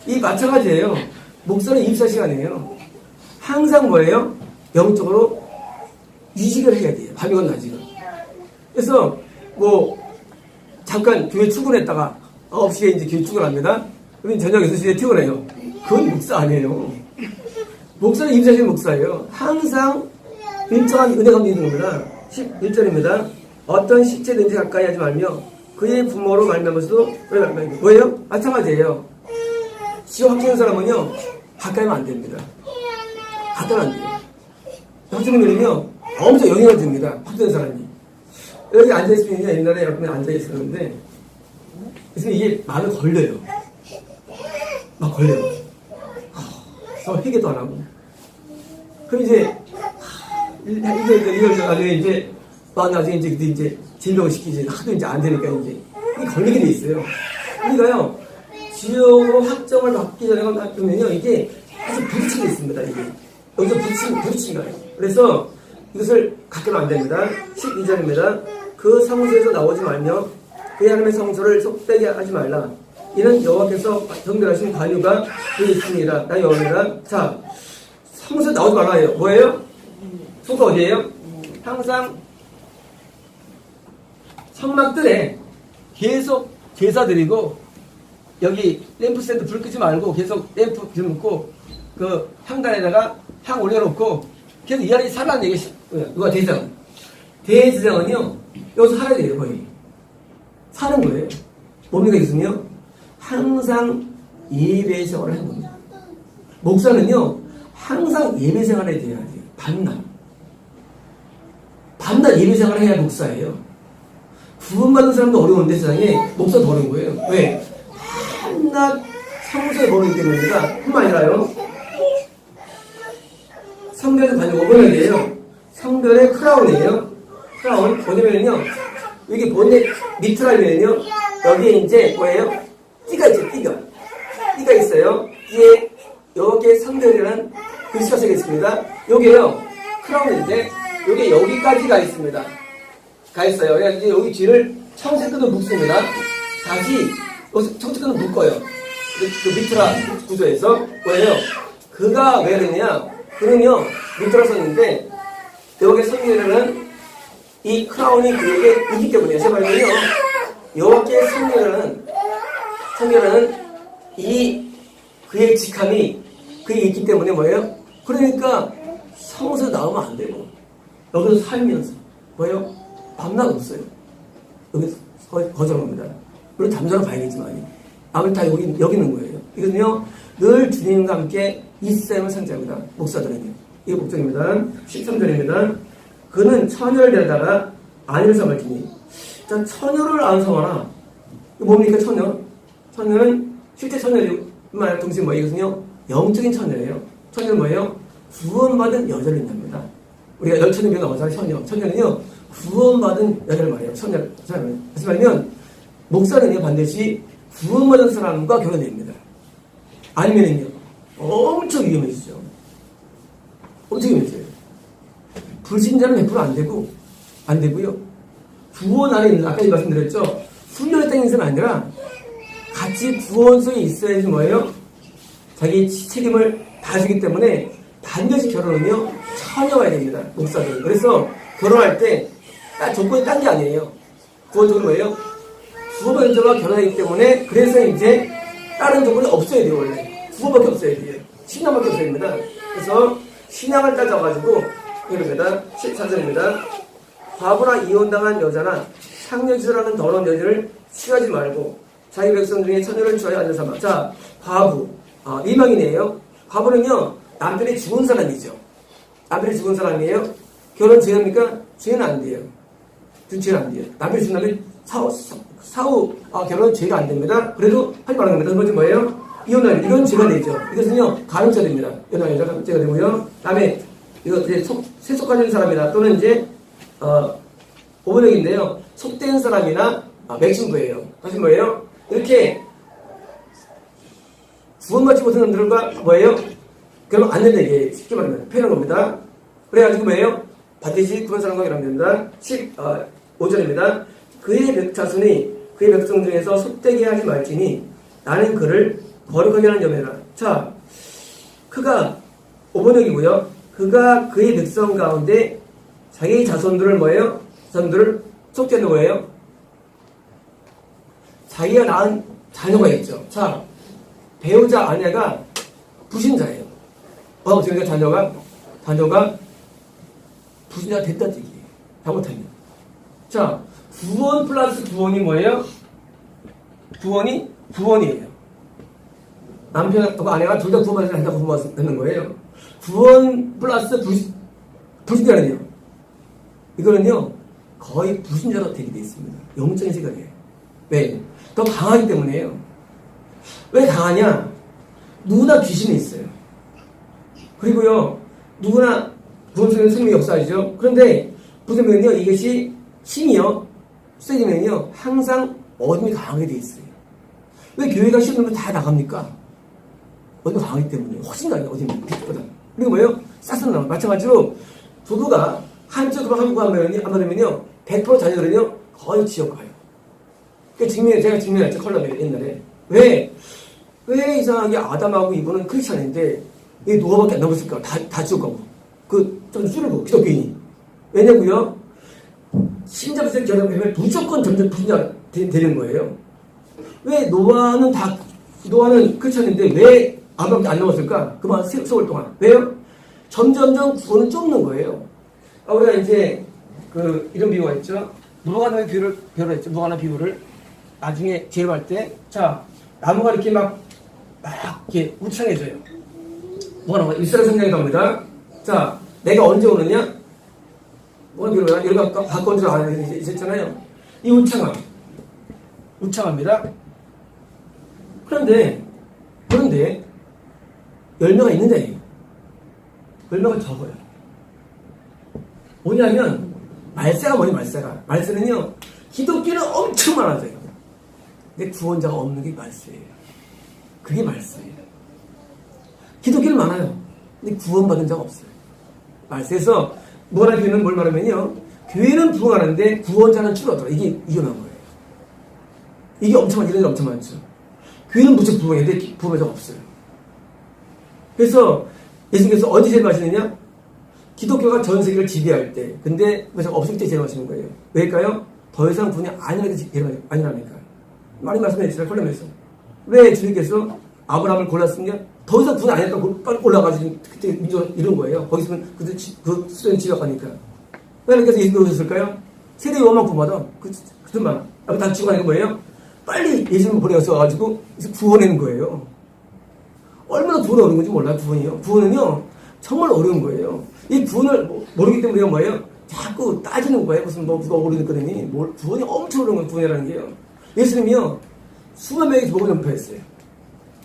이 마찬가지예요. 목사는 24시간이에요. 항상 뭐예요? 영적으로 이직을 해야 돼요. 밤이건 낮이건. 그래서 뭐 잠깐 교회 출근했다가 9시에 이제 교회 출근합니다. 그러면 저녁 6시에 퇴근해요. 그건 목사 아니에요. 목사는 24시간 목사예요. 항상 일정한 은혜 가운데 있는 겁니다. 11절입니다. 어떤 식체든지 가까이 하지 말며 그의 부모로 말미암아서도 뭐예요? 마찬가지예요. 지옥 확정된 사람은요, 가까이 하면 안 됩니다. 가까이 하면 안 돼요. 확정되면요, 엄청 영향을 줍니다. 확정된 사람이. 여기 앉아있으면 옛날에 여러분이 앉아있었는데, 그래서 이게 마음에 걸려요. 막 걸려요. 그래서 회개도 안 하고. 그럼 이제, 이걸 나중에 이제, 나중에 이제 진료를 시키지. 하도 이제 안 되니까 이제, 이게 걸리게 돼 있어요. 그러니까요, 지옥으로 확정을 받기 전에 가면요, 이게 아주 부딪히게 있습니다, 이게. 여기서 부딪힌 거예요. 그래서 이것을 갖게는 안 됩니다. 12절입니다. 그 성소에서 나오지 말며 그의 하나님의 성소를 속되게 하지 말라. 이는 여호와께서 정결하신 관유가 그에 있습니다. 나 여호와니라. 자, 성소에 나오지 말라요. 뭐예요? 성소 어디예요? 항상 성막들에 계속 제사 드리고 여기 램프 스탠드 불 끄지 말고 계속 램프 불 끄고 그 향단에다가 향 올려놓고 계속 이 안에 살라는 얘기. 누가 대제사장? 대제사장은요 여기서 살아야 돼요. 거의 사는 거예요. 뭡니까 있으며 항상 예배 생활을 하는 겁니다. 목사는요 항상 예배 생활에 돼야 돼요. 밤낮 예배 생활을 해야 목사예요. 구원받은 사람도 어려운데 세상에 목사도 어려운 거예요. 왜? 밤낮 성소에 머물기 때문입니다. 뿐만 아니라요. 성전에서 다니고 어머니에요. 성별의 크라운이에요. 크라운. 뭐냐면요. 여기 본넷 밑으라면요. 여기에 이제 뭐예요? 띠가 있죠, 띠가. 띠가 있어요. 띠에 여기에 성별이라는 글씨가 쓰여 있습니다. 요게요. 크라운인데, 요게 여기까지가 있습니다. 가 있어요. 그래서 여기 뒤를 청색끈으로 묶습니다. 다시, 청색끈으로 묶어요. 그 미트라 구조에서. 뭐예요? 그가 왜 그랬냐? 그는요, 미트라 썼는데, 여기에 성별이라는 이 크라운이 그에게 있기 때문이에요. 제 말은요, 여기에 성별은 이 그의 직함이 그게 있기 때문에 뭐예요? 그러니까 성에서 나오면 안 되고 여기서 살면서 뭐예요? 밤낮 없어요. 여기서 거절합니다. 물론 잠자러 봐야겠지만 아무리 다 여기 있는 거예요. 이거는요 늘 주님과 함께 있어야만 상자입니다. 목사들은요. 이게 목적입니다. 13절입니다. 그는 처녀를 데려다가 아내를 삼을지니. 자, 처녀를 안 삼아라. 이거 뭡니까 처녀? 처녀는 실제 처녀만 동시에 뭐예요? 이것은요 영적인 처녀예요. 처녀는 뭐예요? 구원받은 여자를 의미합니다. 우리가 열처녀 비가 나오잖아요. 처녀. 처녀는요 구원받은 여자를 말해요. 처녀. 다시 말하면 목사는요 반드시 구원받은 사람과 결혼됩니다. 아니면은요 엄청 위험해지죠. 엄청 위험해져요. 불신자는 100% 안 되고요. 구원 안에 있는, 아까 말씀드렸죠. 훈련에 따른 인생은 아니라 같이 구원소에 있어야지 뭐예요? 자기 책임을 다지기 때문에 반드시 결혼은요, 처녀와야 됩니다. 목사들. 그래서 결혼할 때 딱 조건이 딴 게 아니에요. 구원적으로 뭐예요? 구원받은 자와 결혼하기 때문에 그래서 이제 다른 조건이 없어야 돼요, 원래. 구원밖에 없어야 돼요. 신앙밖에 없어야 됩니다. 그래서 신앙을 따져가지고 이럽니다. 14절입니다. 과부나 이혼당한 여자나 상여지라는 더러운 여자를 취하지 말고 자기 백성 중에 처녀를 취하여 앉아 삼아. 자, 과부. 미망이네요. 과부는요, 남편이 죽은 사람이죠. 남편이 죽은 사람이에요. 결혼 죄입니까? 죄는 안 돼요. 죄는 안 돼요. 남편이 죽은 다음에 사후 결혼 죄가 안 됩니다. 그래도 하지 말라는 겁니다. 두 번째 뭐예요? 이혼할 이건 죄가 되죠. 이것은요, 가늠죄됩니다. 이혼할 여자가 죄가 되고요. 다음에 이거 이제 세속하는 사람이나 또는 이제 오번역인데요. 속된 사람이나 맥심부예요. 다시 뭐예요? 이렇게 구원받지 못한 사람들과 뭐예요? 결혼 안 된다 이게 쉽게 말하면 표현한 겁니다. 그래가지고 뭐예요? 반드시 그런 사람과 결혼됩니다. 15절입니다. 그의 자손이 그의 백성 중에서 속되게 하지 말지니 나는 그를 거룩하게 하는 점이라. 자, 그가 오번역이고요. 그가 그의 백성 가운데 자기 자손들을 뭐예요? 자손들을 속죄하는 거예요. 자기가 낳은 자녀가 있죠. 자, 배우자 아내가 불신자예요. 그러니까 자녀가 불신자가 됐다는 얘기예요. 잘못하면. 자, 구원 플러스 구원이 뭐예요? 구원이에요. 남편하고 아내가 둘 다 구원받으면 구원받는 거예요. 구원 플러스 불신자는요. 이거는요, 거의 불신자로 되게 되어 있습니다. 영적인 생각이에요. 왜? 더 강하기 때문에요. 왜 강하냐? 누구나 귀신이 있어요. 그리고요, 누구나 구원 속에는 생명의 역사이죠. 그런데 보시면요, 이것이 힘이요, 세지면요, 항상 어둠이 강하게 되어 있어요. 왜 교회가 시험하면 다 나갑니까? 어둠이 강하기 때문에 훨씬 나아요, 어둠이 빛보다. 그리고 뭐예요? 싹싹 나와. 마찬가지로 부부가 한쪽으로 한국 안 받으면요, 100% 자녀들은요, 거의 지옥 가요. 제가 증명했죠, 컬럼에 옛날에. 왜 이상하게 아담하고 이브는 크리스찬인데 왜 노아밖에 안 남았을까? 다 지옥 가고. 좀 줄고, 기독교인이. 왜냐고요? 신자부터 결혼하면 무조건 점점 분야 되는 거예요. 왜 노아는 크리스찬인데 왜 아담밖에 안 남았을까? 그만 세월 동안. 왜요? 점점점 구원을 쫓는 거예요. 우리가 이제 이런 비유가 있죠. 무화과 비유를 했죠. 무화과 비유를 나중에 재료할 때, 자, 나무가 이렇게 막 이렇게 우창해져요. 무화과가 일사를 성장해 갑니다. 자, 내가 언제 오느냐? 무화과 비유가 여기가 바꿔온 줄 있었잖아요. 이 우창합니다. 그런데 열매가 있는데 열매가 적어요. 뭐냐면, 말세가 뭐니, 말세가. 말세는요, 기독교는 엄청 많아져요. 근데 구원자가 없는 게 말세예요. 그게 말세예요. 기독교는 많아요. 근데 구원받은 자가 없어요. 말세에서 뭐라 교회는 뭘 말하면요, 교회는 부흥하는데 구원자는 줄어들어. 이게 위험한 거예요. 이게 엄청 많죠. 이런 일 엄청 많죠. 교회는 무척 부흥했는데 부흥자가 없어요. 그래서 예수님께서 언제 제일 마시느냐? 기독교가 전 세계를 지배할 때. 근데 없을 때 제일 마시는 거예요. 왜일까요? 더 이상 분이 아니라니까. 많이 말씀해주시라 콜렘에서. 왜 주님께서 아브라함을 골랐으냐? 더 이상 분이 아니었다고 빨리 올라가지. 그때 민족 이런 거예요. 거기서 그 수련이 지각하니까. 왜 하나님께서 예수님을 오셨을까요? 세대의 원망 받아. 그들만. 다 죽어가는 거 뭐예요? 빨리 예수님을 보내서 와가지고 구원하는 거예요. 얼마나 구원이 어려운 건지 몰라요, 구원이요. 구원은요, 정말 어려운 거예요. 이 구원을 모르기 때문에 우리가 뭐예요? 자꾸 따지는 거예요. 무슨 누가 오르거든요. 구원이 엄청 어려운 거예요, 구원이라는 게요. 예수님이요, 수만 명에게 복음을 전파했어요.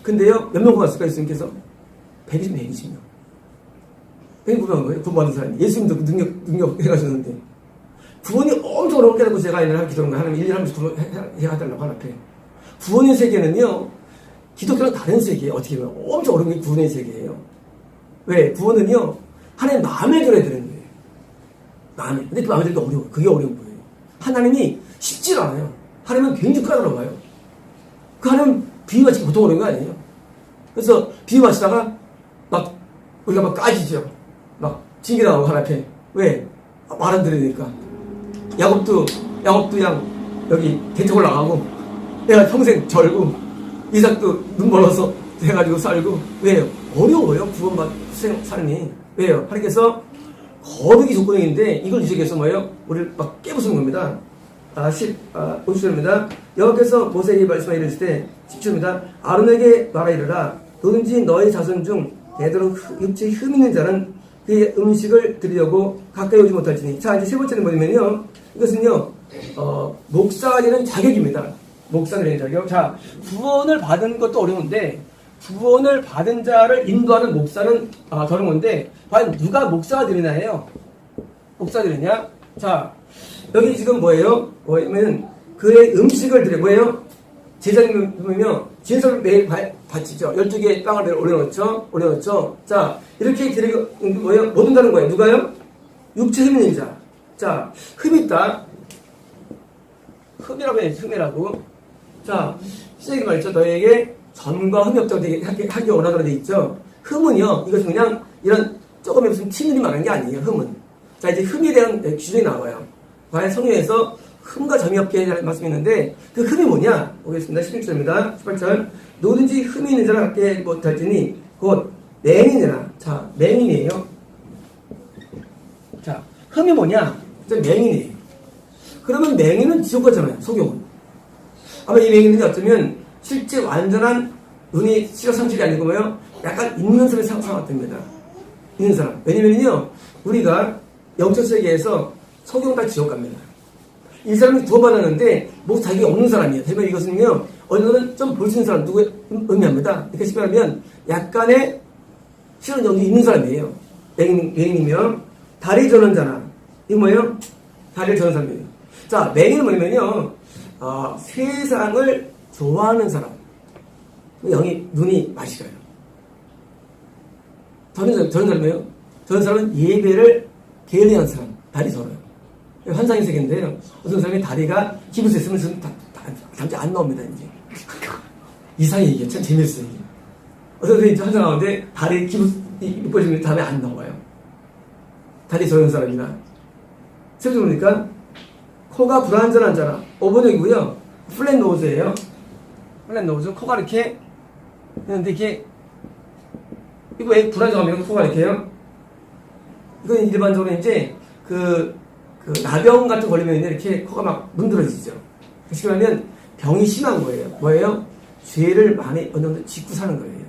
근데요, 몇 명 구원했을까요, 예수님께서? 120명. 100명 거예요, 구원받은 사람이. 예수님도 능력 해가셨는데. 구원이 엄청 어렵게 하고 제가 이날 기도하는 거예요. 하나님 1년에 한 번씩 구원 해달라고 하나 앞에. 구원의 세계는요, 기독교랑 다른 세계예요. 어떻게 보면 엄청 어려운 게 구원의 세계예요. 왜? 구원은요, 하나님 마음에 들어야 되는 거예요. 마음에. 근데 그 마음에 들기 어려워요. 그게 어려운 거예요. 하나님이 쉽지 않아요. 하나님은 굉장히 까다로워요. 그 하나님 비유 맞추기 보통 어려운 거 아니에요. 그래서 비유 맞추다가 우리가 막 까지죠. 막 징계 나오고 하나 앞에. 왜? 말 안 들으니까. 야곱도 그냥 여기 대척 올라가고 내가 평생 절고 이삭도 눈 멀어서 돼가지고 살고. 왜요? 어려워요. 구원받 삶이. 왜요? 하나님께서 거룩이 조건인데 이걸 유지해서 뭐예요? 우리를 막 깨부수는 겁니다. 50절입니다. 여호와께서 모세에게 말씀하여 이르실 때 10절입니다. 아론에게 말하 이르라. 누든지 너희 자손 중 되도록 육체에 흠 있는 자는 그의 음식을 드리려고 가까이 오지 못할지니. 자, 이제 세 번째는 뭐냐면요, 이것은요, 목사가 되는 자격입니다. 목사가 되는 자격. 자, 구원을 받은 것도 어려운데 구원을 받은 자를 인도하는 목사는 더 어려운 건데, 과연 누가 목사가 되느냐예요. 목사가 되느냐? 자, 여기 지금 뭐예요? 뭐냐면 그의 음식을 드려. 뭐예요? 제사님이면 진설을 매일 바치죠. 12개의 빵을 올려놓죠. 자, 이렇게 드리고 뭐예요? 못 온다는 거예요. 누가요? 육체 흠 있는 자. 자, 흠 있다. 흠이라고 해야지, 흠이라고. 자, 시작이 말이죠. 너에게 전과 흠이 없다고 하기 원하도록 되어 있죠. 흠은요, 이것은 그냥 이런 조금의 무슨 티들이 말하는 게 아니에요, 흠은. 자, 이제 흠에 대한 규정이 나와요. 과연 성경에서 흠과 점이 없게 말씀이 있는데, 그 흠이 뭐냐? 보겠습니다. 11절입니다. 18절. 누구든지 흠이 있는 자를 갖게 못할지니, 곧 맹인이라. 자, 맹인이에요. 자, 흠이 뭐냐? 맹인이에요. 그러면 맹인은 지옥 가잖아요, 속용은. 아마 이 맹인은 어쩌면 실제 완전한 눈이 시각 상실이 아니고 뭐예요? 약간 있는 사람이 상황됩니다. 있는 사람. 왜냐면요, 우리가 영적 세계에서 속용 다 지옥 갑니다. 이 사람이 구원받았는데 뭐 자기가 없는 사람이에요. 대부분 이것은요, 어느 정도는 좀 볼 수 있는 사람 누구 의미합니다. 이렇게 말하면 약간의 실은 여기 있는 사람이에요. 맹인이면 다리 저는 자나. 이거 뭐예요? 다리를 저는 사람이에요. 자, 맹인은 뭐냐면요, 세상을 좋아하는 사람. 영이 눈이 마시가요. 저는 사람이에요. 저는 사람은 예배를 게을리한 사람. 다리 저어요. 환상의 세계인데요. 어떤 사람이 다리가 기부스 있으면 저는 잠시 안 나옵니다, 이제. 이상해, 이게. 참 재밌어요, 이게. 어떤 사람이 환상 나오는데 다리 기부스 입고 있으면 다음에 안 나와요. 다리 저는 사람이나. 세부 보니까 코가 불안전한 자라. 5번역이고요. 플랫 노즈예요. 플랫 노즈. 코가 이렇게 했는데 이게 이거 왜 불안정하면 코가 이렇게 해요? 이건 일반적으로 이제 나병 같은 거 걸리면 이렇게 코가 막 문드러지죠. 그렇게 하면 병이 심한 거예요. 뭐예요? 죄를 많이 어느 정도 짓고 사는 거예요.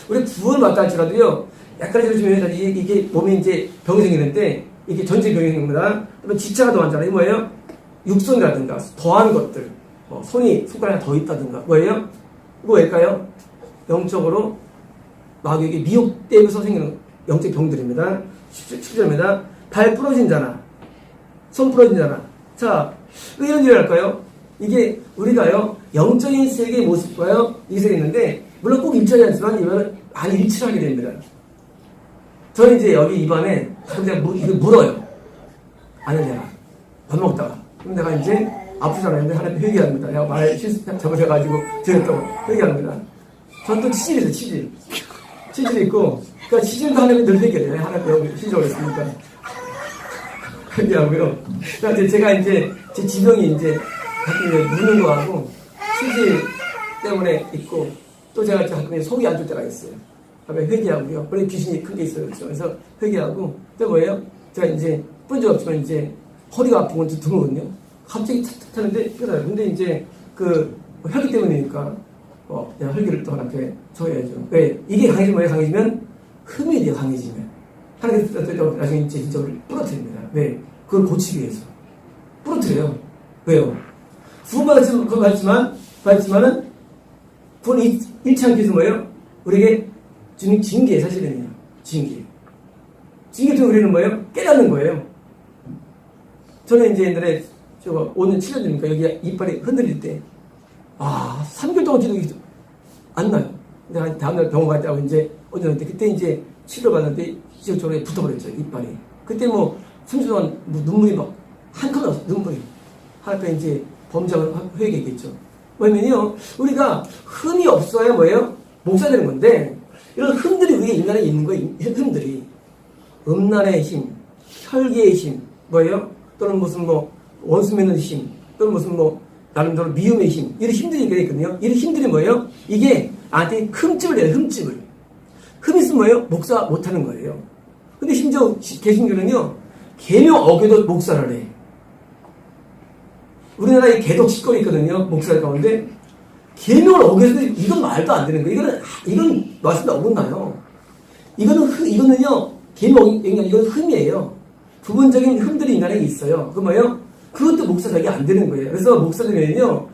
우리 구원 받다 할지라도요, 약간의 죄를 지면 이게 몸에 이제 병이 생기는데, 이게 전체 병이 생깁니다. 그러면 지체가 더하잖아요. 뭐예요? 육손이라든가, 더한 것들. 손가락이 더 있다든가. 뭐예요? 이거 왜일까요? 영적으로 마귀에게 미혹되면서 생기는 영적 병들입니다. 17절입니다. 발 부러진잖아. 손 부러진잖아. 자, 왜 이런 일을 할까요? 이게 우리가요, 영적인 세계의 모습과요, 이게 있는데, 물론 꼭 일치하지 않지만, 이거는 많이 일치를 하게 됩니다. 저는 이제 여기 입안에, 이거 물어요. 아니, 내가 밥 먹다가. 그럼 내가 이제 아프잖아요. 근데 하나님 회개합니다. 내가 말 실수 잘못해가지고 드렸다고 회개합니다. 전 또 치질이 있어요, 치질. 치질이 있고, 그러니까 치질도 하나님이 늘 회개해요. 하나님 여기 시작을 했으니까. 회개하고요. 그러니까 제가 이제, 제 지병이 이제, 가끔 이제 무는 거하고, 치질 때문에 있고, 또 제가 가끔 속이 안 좋을 때가 있어요. 그러면 회개하고요. 원래 귀신이 큰 게 있어요. 그렇죠? 그래서 회개하고, 또 뭐예요? 제가 이제, 뿐적 없지만 이제, 허리가 아픈 건 좀 드물거든요. 갑자기 탁탁 하는데 깨달아요. 근데 이제 그 혈기 때문이니까 내가 혈기를 또 하나님께 줘야죠. 왜? 이게 강해지면 강해지면 흠이 돼요. 강해지면 하나님께서 나중에 이제 진짜 우리를 부러뜨립니다. 왜? 그걸 고치기 위해서 부러뜨려요. 왜요? 구원받았지만은 구원 잃지 않기 위해서 뭐예요? 우리에게 주는 징계 사실은요. 징계 때문에 우리는 뭐예요? 깨닫는 거예요. 저는 이제 옛날에 5년, 7년 전이니까 여기 이빨이 흔들릴 때, 3개월 동안 기도가 안 나요. 근데 다음날 병원 갔다고 이제, 어제 그때 이제 치료받았는데, 지적적으로 붙어버렸죠, 이빨이. 그때 3주 동안 눈물이 한 칸 없어, 눈물이. 하나님 이제 범죄를 회개했겠죠. 왜냐면요, 우리가 흠이 없어야 뭐예요? 목사 되는 건데, 이런 흠들이 우리 인간에 있는 거예요, 흠들이. 음란의 힘, 혈기의 힘, 뭐예요? 또는 무슨 원수 맺는 힘, 또는 무슨 나름대로 미움의 힘, 이런 힘들이 있거든요. 이런 힘들이 뭐예요? 이게 나한테 흠집을 내요, 흠집을. 흠이 있으면 뭐예요? 목사 못하는 거예요. 근데 심지어 개신교는요, 계명 어겨도 목사를 해. 우리나라에 개독 직권이 있거든요, 목사 가운데. 계명을 어겨도 이건 말도 안 되는 거예요. 이건 말씀도 어긋나요. 이거는요, 계명 이건 흠이에요. 부분적인 흠들이 인간에게 있어요. 그 뭐예요? 그것도 목사 자격이 안 되는 거예요. 그래서 목사 되면요,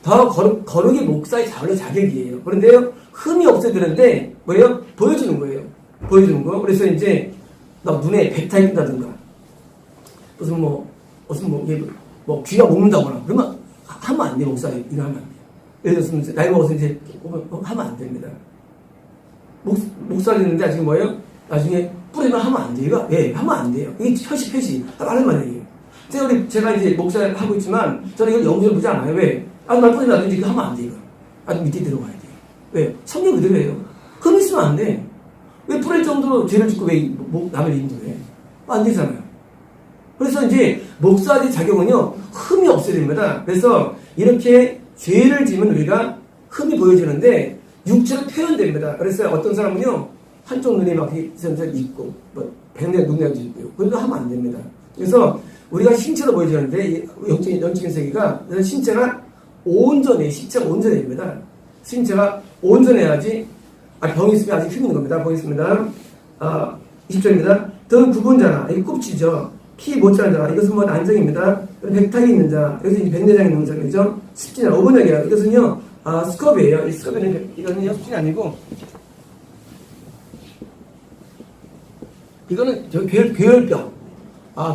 더 거룩이 목사의 자격이에요. 그런데요, 흠이 없어야 되는데, 뭐예요? 보여주는 거예요. 보여주는 거. 그래서 이제, 나 눈에 백타 있다든가, 귀가 먹는다거나, 그러면 하면 안 돼요, 목사. 이거 하면 안 돼요. 예를 들어서, 나이 먹어서 이제, 하면 안 됩니다. 목사를 했는데, 아직 뭐예요? 나중에 뿌리면 하면 안 돼요. 예, 하면 안 돼요. 이게 표시. 다른 말이에요. 제가 이제 목사를 하고 있지만, 저는 이걸 영적으로 보지 않아요. 왜? 날 뿌리면 나중에 이거 하면 안 돼요. 아주 밑에 들어가야 돼요. 왜? 성경 그대로예요. 흠 있으면 안 돼. 왜 뿌릴 정도로 죄를 짓고 왜 남을 인도해? 안 되잖아요. 그래서 이제 목사의 자격은요, 흠이 없어야 됩니다. 그래서 이렇게 죄를 지면 우리가 흠이 보여지는데, 육체로 표현됩니다. 그래서 어떤 사람은요, 한쪽 눈이 막 있고, 백내 눈내도 있고요. 그래도 하면 안 됩니다. 그래서 우리가 신체로 보여지는데, 영적인 세계가, 신체가 온전해, 신체가 온전해집니다. 신체가 온전해야지, 병이 있으면 아직 힘있는 겁니다. 보겠습니다. 20절입니다. 더 굽은 자나, 이게 꼽지죠. 키 못 자는 자나, 이것은 안정입니다. 백탁이 있는 자, 여기서 백내장이 있는 자죠. 습진이나 5번역이에요. 이것은요, 스컵이에요. 이 스컵에는, 이거는요, 습진이 아니고, 이거는 괴혈병.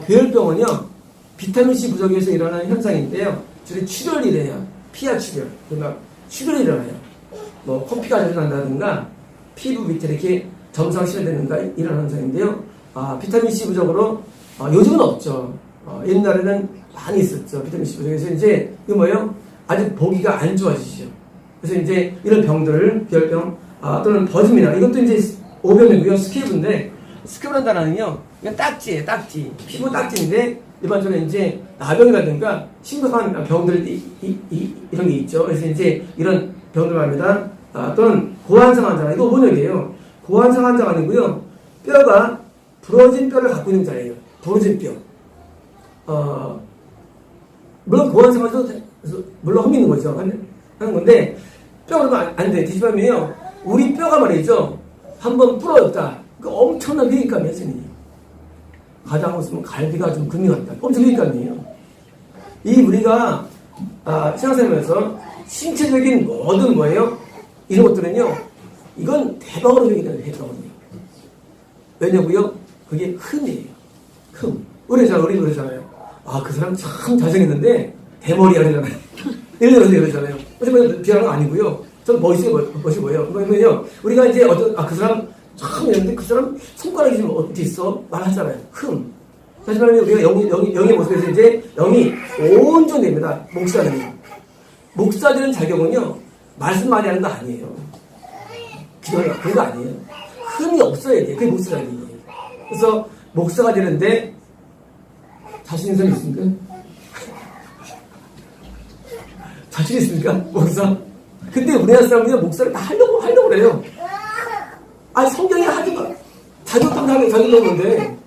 괴혈병은요, 비타민C 부족에서 일어나는 현상인데요. 주로 출혈이 돼요. 피하 출혈. 그러니까 출혈이 일어나요. 코피가 자주 난다든가, 피부 밑에 이렇게 점사가 심해되는가 이런 현상인데요. 비타민C 부족으로, 요즘은 없죠. 옛날에는 많이 있었죠. 비타민C 부족에서 이제, 이거 뭐예요? 아주 보기가 안 좋아지죠. 그래서 이제 이런 병들, 괴혈병, 또는 버짐이나, 이것도 이제 오병이고요. 스케이브인데, 스크브란 단어는요, 이건 딱지예요, 딱지. 피부 딱지인데, 일반적으로 이제 나병이라든가 심각한 병들, 이런 게 있죠. 그래서 이제 이런 병들 말입니다. 또는 고환상 환자, 이거 번역이에요. 고환상 환자가 아니고요, 뼈가 부러진 뼈를 갖고 있는 자예요. 부러진 뼈. 물론 고환상 환자도, 물론 흠이 있는 거죠. 하는 건데, 뼈가 그러면 안 돼. 뒤집으면요, 우리 뼈가 말이죠, 한번 부러졌다. 엄청난 위기감이에요, 선생님. 가장 없으면 갈비가 좀 금이 같다. 엄청 위기감이에요. 우리가, 신앙생활에서 신체적인 모든 뭐예요? 이런 것들은요, 이건 대박으로 회개되는 대박이에요. 왜냐고요? 그게 흠이에요. 우리 그러잖아요. 아, 그 사람 참 잘생겼는데, 대머리야, 그러잖아요. 예를 들어서 그러잖아요. 어쨌든 비하는 건 아니고요. 전 멋있고요. 그러면요, 우리가 이제 그 사람 참 있는데, 그 사람 손가락이 좀 어디 있어? 말하잖아요. 하지만 우리가 영의 모습에서 이제 영이 온전히 됩니다. 목사들은 자격은요, 말씀 많이 하는 거 아니에요. 기도하는 그런 거 아니에요. 흠이 없어야 돼요. 그게 목사라는 얘기예요. 그래서 목사가 되는데 자신 있는 사람 있습니까? 자신 있습니까? 목사? 근데 우리나라 사람들은 목사를 다 하려고 그래요. 아니, 성경이 하지 마. 자격하면 자격하는데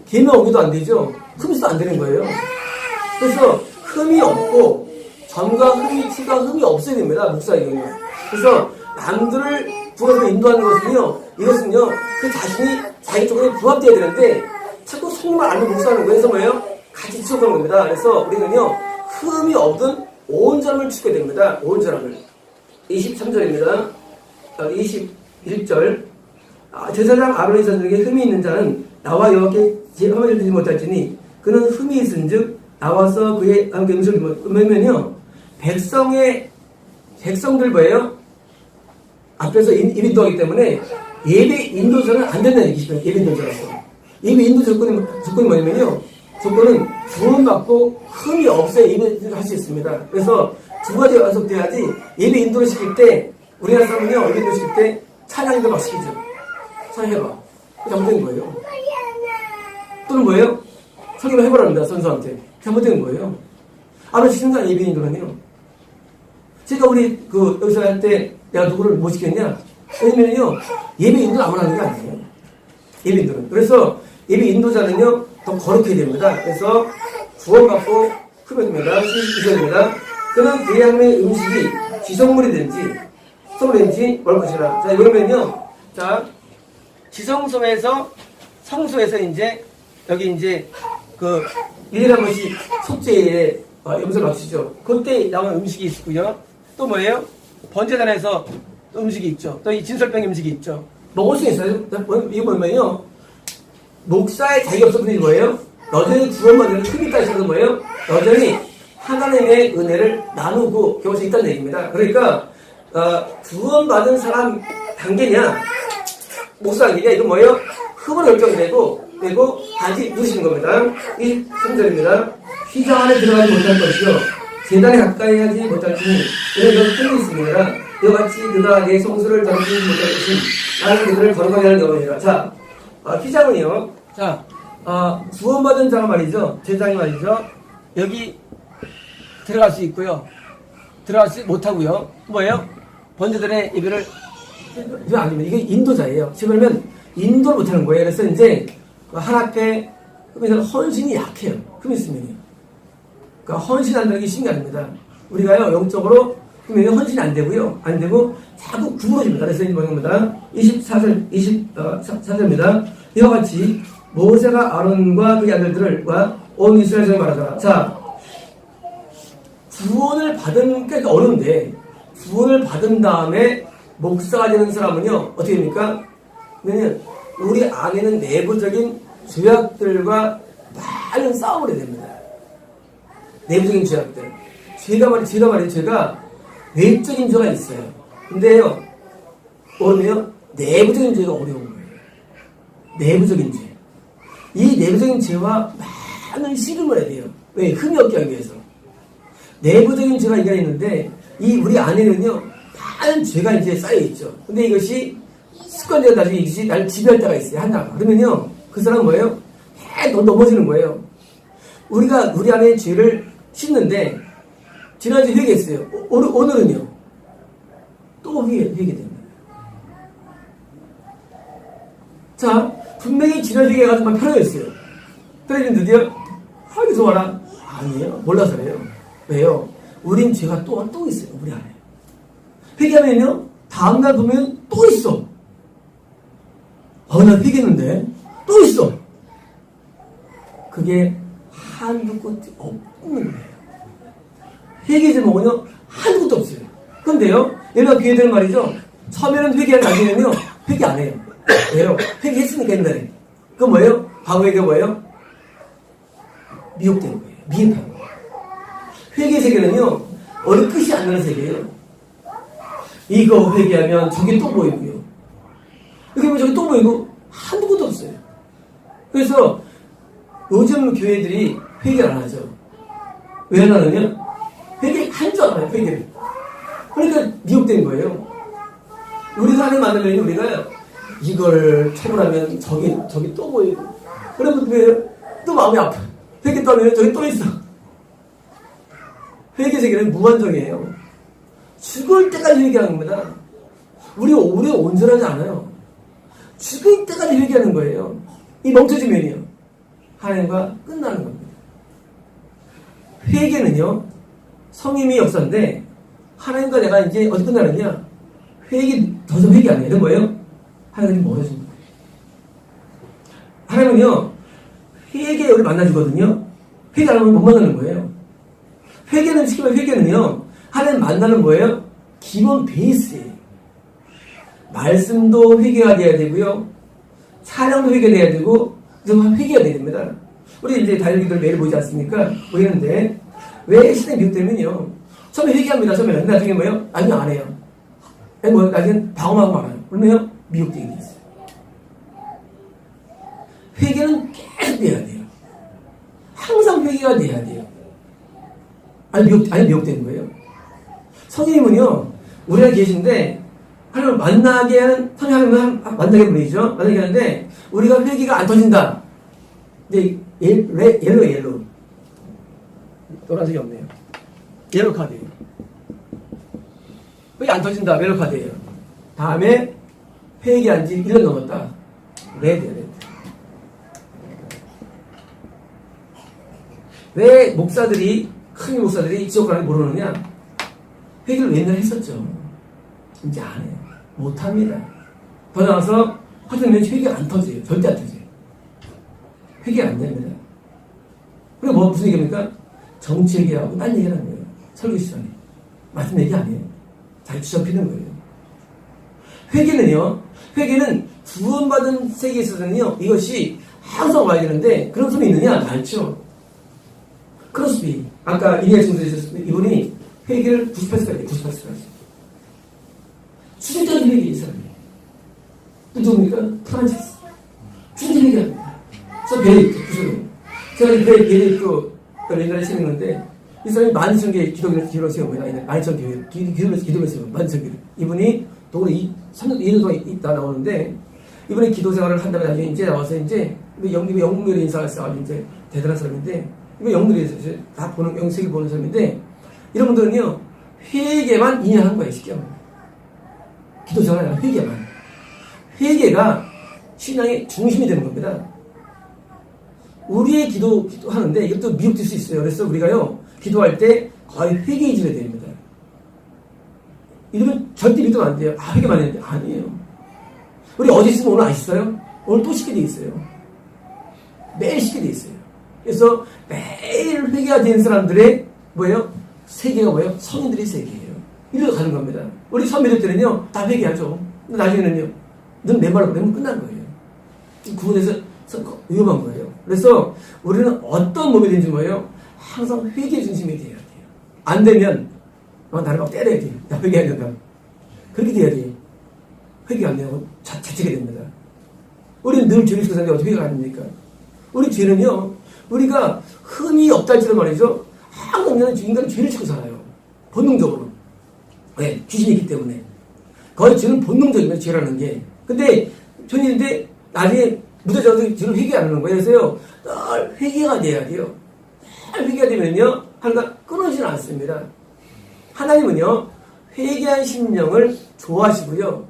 개명 오기도 안 되죠. 흠이도 안 되는 거예요. 그래서 흠이 없고 점과 흠이 티가 흠이 없어야 됩니다. 목사에게는. 그래서 남들을 부어서 인도하는 것은요, 이것은요, 그 자신이 자기 쪽에 부합되어야 되는데, 자꾸 성령을 알고 목사하는 거에서 뭐예요? 같이 지속하는 겁니다. 그래서 우리는요, 흠이 없는 온전함을 추구해야 됩니다. 온전함을. 23절입니다. 21절. 제사장 아론의 자손에게 흠이 있는 자는 나와 여호와께 제함을 드리지 못할지니 그는 흠이 있은즉 나와서 그의 함께 음식을 먹으면요, 백성들 뭐예요? 앞에서 예배 인도하기 때문에 예배 인도자는 안 된다는 얘기죠. 예배 인도자라서. 예배 인도 조건이 뭐냐면요, 조건은 구원받고 흠이 없어야 예배를 할 수 있습니다. 그래서 두 가지가 완성돼야지 예배 인도를 시킬 때, 우리나라 사람은요, 예배 인도 시킬 때 찬양인도 막 시키죠. 찬양해봐. 잘못된 거예요. 또는 뭐예요? 설교를 해보랍니다. 선수한테. 잘못된 거예요. 아마 시키는 거 아니에요, 예배 인도는요. 제가 우리 여기서 할 때 내가 누구를 못 시켰냐? 왜냐면요, 예배 인도는 아무나 하는 게 아니에요. 예배 인도는. 그래서 예배 인도자는요, 더 거룩해야 됩니다. 그래서 구원받고 흡연됩니다. 있어야 됩니다. 그는 그의 향의 음식이 지성물이든지 성물이든지 뭘 것이라. 자, 그러면요, 자, 지성소에서 성소에서 이제 여기 이제 1년에 한 번씩 속죄에 염소를 맞추죠. 그때 나온 음식이 있고요. 또 뭐예요? 번제단에서 음식이 있죠. 또 이 진설병 음식이 있죠. 먹을 수 있어요. 이거 뭐냐면요, 목사의 자격이 없었던 뭐예요? 여전히 구원받는 흠이 있다 해서 뭐예요? 여전히 하나님의 은혜를 나누고 경험할 수 있다는 얘기입니다. 그러니까 구원받은 사람 단계냐, 목사 단계냐, 이건 뭐예요? 흠을 결정되고 단지 누시는 겁니다. 23절입니다. 휘장 안에 들어가지 못할 것이요 제단에 가까이 하지 못할지니 이는 흠이 있습니다. 이와 같이 그가 내 성수를 던지지 못할 것이 나는 그들을 거룩하게 하는 영혼이라. 자, 휘장은요, 자, 구원받은 자가 말이죠, 제장이 말이죠, 여기 들어갈 수 있고요, 들어가지 못하고요. 뭐예요? 번제들의 예배를 안 됩니다. 이게 인도자예요. 지금 그러면 인도를 못하는 거예요. 그래서 이제 하나 앞에 헌신이 약해요. 흠이 있으면요. 그러니까 헌신한다는 게 신기합니다. 우리가요, 영적으로 그러면 헌신이 안 되고요, 안 되고 자꾸 구부러집니다. 그래서 이 뭐입니다. 24절입니다. 이와 같이 모세가 아론과 그의 아들들과 온 이스라엘에 말하더라. 자, 구원을 받은 게 어려운데, 구원을 받은 다음에 목사가 되는 사람은요, 어떻게 됩니까? 왜냐면 우리 안에는 내부적인 죄악들과 많은 싸움을 해야 됩니다. 내부적인 죄악들. 죄가 외적인 죄가 있어요. 근데요, 뭐냐면 내부적인 죄가 어려운 거예요. 내부적인 죄. 이 내부적인 죄와 많은 씨름을 해야 돼요. 왜? 흠이 없게 하기 위해서. 내부적인 죄가 이가 있는데, 우리 안에는요, 많은 죄가 이제 쌓여있죠. 근데 이것이 습관되어 나중에 이것이 날 지배할 때가 있어요. 하나가. 그러면요, 그 사람은 뭐예요? 넘어지는 거예요. 우리가 우리 안에 죄를 씻는데, 지난주에 회개했어요. 오늘은요, 또 회개됩니다. 자, 분명히 지난 회개가 좀 편해졌어요. 편해진 드디어, 하기 좋아라. 아니에요. 몰라서 그래요. 왜요? 우린 죄가 또 있어요. 우리 안에. 회개하면요, 다음날 보면 또 있어. 나 회개했는데, 또 있어. 그게 한두 끝이 없는 거예요. 회개 제목은요, 한두 끝도 없어요. 그런데요, 얘가 교회들 말이죠, 처음에는 회개한 나중에는요, 회개 안 해요. 왜요? 회개했으니까 옛날에. 그건 뭐예요? 과거회개가 뭐예요? 미혹된 거예요. 미흡한 거예요. 회개 세계는요, 어느 끝이 안 나는 세계예요. 이거 회개하면 저게 또 보이고요. 이렇게 보면 저게 또 보이고, 한두 번도 없어요. 그래서 요즘 교회들이 회개를 안 하죠. 왜 안 하느냐? 회개한 줄 알아요, 회개를. 그러니까 미혹된 거예요. 우리가 하나님 만나면 우리가 이걸 처벌하면 저기 또 보이고, 그러면 또 마음이 아파. 회개 또 하면 저기 또 있어. 회개 세계는 무한정이에요. 죽을 때까지 회개하는 겁니다. 우리가 온전하지 않아요. 죽을 때까지 회개하는 거예요. 이 멈춰지면요, 하나님과 끝나는 겁니다. 회개는요, 성임이 역사인데, 하나님과 내가 이제 어디 끝나느냐? 더 이상 회개 안 해요. 이런 거예요? 하나님이 멀어진 거예요. 하나님은요, 회개에 우리 만나주거든요. 회개 안 하면 못 만나는 거예요. 회개는, 시키면 회개는요, 하나님 만나는 거예요? 기본 베이스예요. 말씀도 회개가 돼야 되고요, 찬양도 회개돼야 되고, 회개가 돼야 됩니다. 우리 이제 다일기들 매일 보지 않습니까? 보이는데, 왜 시대 미혹되면요, 처음에 회개합니다. 처음에. 나중에 뭐예요? 나중에 안 해요. 나중에 방어하고 말아요. 그러면 미혹되게 돼 있어요. 회개는 계속 돼야 돼요. 항상 회개가 돼야 돼요. 아니 미혹되는 거예요. 성령님은요, 우리가 계신데, 하나님을 만나게 하는, 성령님은 만나게 분이죠. 만나게 하는데, 우리가 회개가 안 터진다. 근데, 옐로. 노란색이 없네요. 옐로 카드예요. 회개 안 터진다. 옐로 카드예요. 다음에, 회개한 지 1년 넘었다. 레드. 왜 큰 목사들이 지옥 가는 걸 모르느냐? 회개를 옛날에 했었죠. 이제 안 해요. 못합니다. 더 나아가서 하여튼 회개가 안 터져요. 절대 안 터져요. 회개 안 됩니다. 그리고 무슨 얘기입니까? 정치 얘기하고 딴 얘기를 하는 거예요. 설교 시간에. 맞은 얘기 아니에요. 잘 주접히는 거예요. 회개는 구원받은 세계에 있어서는요, 이것이 항상 와야 되는데, 그런 소리 있느냐? 많죠. 크로스비, 아까 이리아 친구들이 이분이 회개를 98세까지 98세까지. 수술자도 회개해, 이 사람이. 또 누굽니까? 프란치스. 진짜 회개합니다. 저 베네딕트, 부서요. 제가 이 베네딕트, 옛날에 세웠는데, 이 사람이 12,000개의 기도를 세웁니다. 12,000개, 기도를 세워요. 12,000개. 이분이 동으로 2년 동안 있다 나오는데, 이분이 기도 생활을 한 다음에 나중에 이제 나와서 이제, 영국의 인사가 있어가지고 이제 대단한 사람인데, 이거 영들이 다 보는, 영색을 보는 사람인데, 이런 분들은요, 회개만 2년 한 거예요, 쉽게 하면. 기도 생활이 아니라 회개만. 회개가 신앙의 중심이 되는 겁니다. 우리의 기도하는데, 이것도 미혹될 수 있어요. 그래서 우리가요, 기도할 때 거의 회개해줘야 됩니다. 이러면 절대 믿으면 안 돼요. 회개만 했는데. 아니에요. 우리 어디 있으면 오늘 아시어요? 오늘 또 쉽게 돼 있어요. 매일 쉽게 돼 있어요. 그래서 매일 회개가 된 사람들의 세계가 성인들의 세계예요. 이리로 가는 겁니다. 우리 처음 믿을 때는요, 다 회개하죠. 근데 나중에는요, 넌 내 말을 그러면 끝난 거예요. 구분해서 위험한 거예요. 그래서 우리는 어떤 몸이 되는지 항상 회개 중심이 돼야 돼요. 안 되면, 나를 막 때려야 돼요. 나 회개해야 된다. 그렇게 돼야 돼요. 회개 안 되면 자책이 됩니다. 우리는 늘 죄를 지고 사는데 어떻게 회개가 안 됩니까? 우리 죄는요, 우리가 흠이 없다 할지도 말이죠. 항상 인간은 죄를 지고 살아요. 본능적으로. 네, 귀신이 있기 때문에. 거의 죄는 본능적이면 죄라는 게. 근데, 죄인데, 나중에 묻어져서 죄를 회개 안 하는 거예요. 그래서요, 늘 회개가 돼야 돼요. 늘 회개가 되면요, 하나가 끊어지지 않습니다. 하나님은요, 회개한 심령을 좋아하시고요,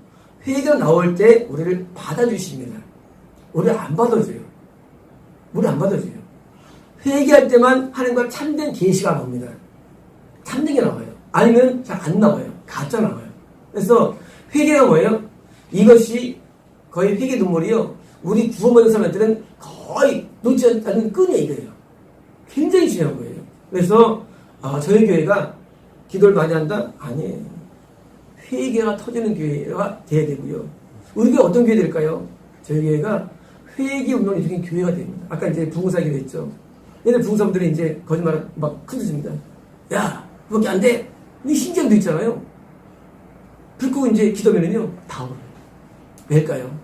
회개가 나올 때 우리를 받아주십니다. 우리를 안 받아줘요. 우리를 안 받아줘요. 회개할 때만 하나님과 참된 계시가 나옵니다. 참된 게 나와요. 아니면 잘 안 나와요. 가짜 나와요. 그래서 회개가 뭐예요? 이것이 거의 회개 눈물이요. 우리 구원받은 사람들은 거의 놓지 않는 끈이 이거예요. 굉장히 중요한 거예요. 그래서 저희 교회가 기도를 많이 한다? 아니에요. 회개가 터지는 교회가 돼야 되고요. 우리 교회 어떤 교회 될까요? 저희 교회가 회개 운동이 일으킨 교회가 됩니다. 아까 이제 부흥사 얘기도 했죠. 얘네 부흥사분들이 이제 거짓말을 막 큰짓입니다. 야, 그밖에 안 돼. 이 신기함도 있잖아요. 불 끄고 이제 기도면은요, 다 오르요. 왜일까요?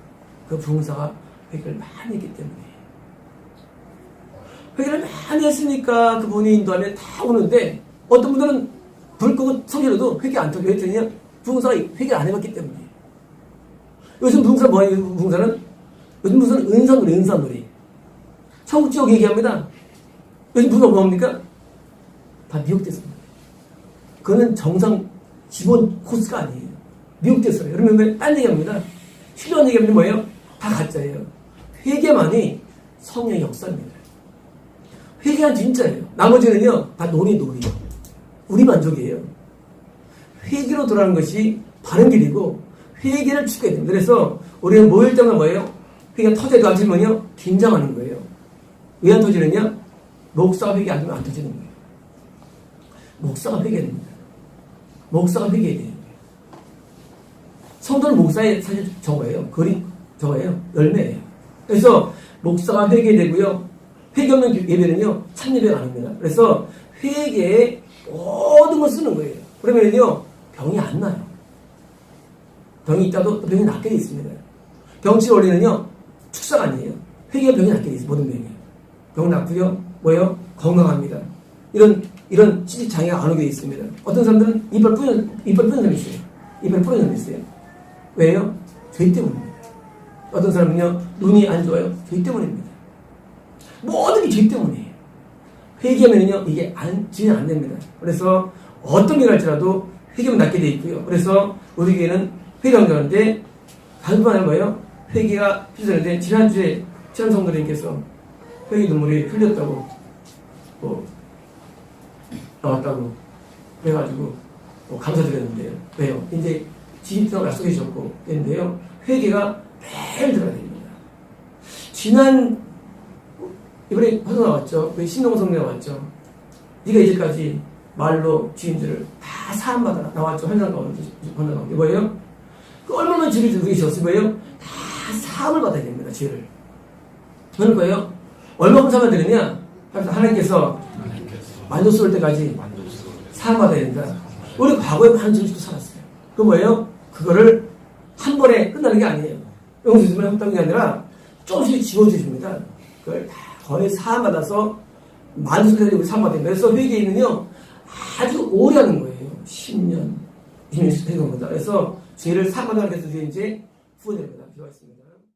그 부흥사가 회개를 많이 했기 때문에. 회개를 많이 했으니까 그분이 인도하면 다 오는데, 어떤 분들은 불 끄고 성질로도 회개 안 터져. 왜 그러냐? 부흥사가 회개를 안 해봤기 때문에. 요즘 부흥사 뭐예요? 부흥사는? 요즘 부흥사는 은사놀이, 은사놀이. 천국 지옥 얘기합니다. 요즘 부흥사 뭡니까? 다 미혹됐습니다. 그거는 정상 기본 코스가 아니에요. 미혹됐어요. 여러분, 딴 얘기합니다. 필요한 얘기하면 뭐예요? 다 가짜예요. 회개만이 성령의 역사입니다. 회개는 진짜예요. 나머지는요, 다 놀이. 우리 만족이에요. 회개로 돌아가는 것이 바른 길이고, 회개를 추구해야 됩니다. 그래서 우리는 모일 때마다 뭐예요? 회개가 터져도 안 터지면요, 긴장하는 거예요. 왜 안 터지느냐? 목사가 회개 안 하면 안 터지는 거예요. 목사가 회개해야 됩니다. 목사가 회개해야 돼요. 성도는 목사의 사실 저거예요. 글이 저거예요. 열매예요. 그래서 목사가 회개되고요. 회개 없는 예배는요, 참 예배가 아닙니다. 그래서 회개에 모든 걸 쓰는 거예요. 그러면요, 병이 안 나요. 병이 있다도 또 병이 낫게 돼 있습니다. 병치료 원리는요, 축사가 아니에요. 회개가 병이 낫게 돼 있어요. 모든 병이. 병 낫고요, 뭐예요? 건강합니다. 이런 치질 장애가 안 오게 돼 있습니다. 어떤 사람들은 이빨 뿌리는 사람이 있어요. 이빨 뿌리는 사람이 있어요. 왜요? 죄 때문입니다. 어떤 사람은요, 눈이 안 좋아요. 죄 때문입니다. 모든 게 죄 때문이에요. 회개하면요, 이게 진행 안 됩니다. 그래서 어떤 일을 할지라도 회개하면 낫게 돼 있고요. 그래서 우리에게는 회개하는 가운데 간판을 뭐예요? 회개가 필요한데 지난주에 지난 성도님께서 회개 눈물이 흘렸다고 나왔다고 그래가지고 감사드렸는데요. 왜요? 이제 지지표가 약속해주셨고 했는데요. 회개가 매일 들어야 됩니다. 이번에 화도 나왔죠. 우리 신동호 성대 나왔죠. 네가 이제까지 말로 주인들을 다 사함받아라. 나왔죠. 환상 가운데 뭐예요? 그 얼마나 죄를 지고 계셨어요? 뭐예요? 다 사함을 받아야 됩니다. 죄를. 그럴 거예요. 얼마큼 사함을 드리냐? 하나님께서 만도 쏠 때까지 사함받아야 된다. 우리 과거에 많은 죄를 짓고 살았어요. 그 뭐예요? 그거를 한 번에 끝나는 게 아니에요. 용서주면 합당이 아니라 조금씩 지워주십니다. 그걸 다 거의 사함받아서 만수까지 우리 사함받아야 됩니다. 그래서 회개는요, 아주 오래 하는 거예요. 10년, 20년 되는 겁니다. 그래서 죄를 사함받아야 해서 이제 후원됩니다. 필요가 있습니다.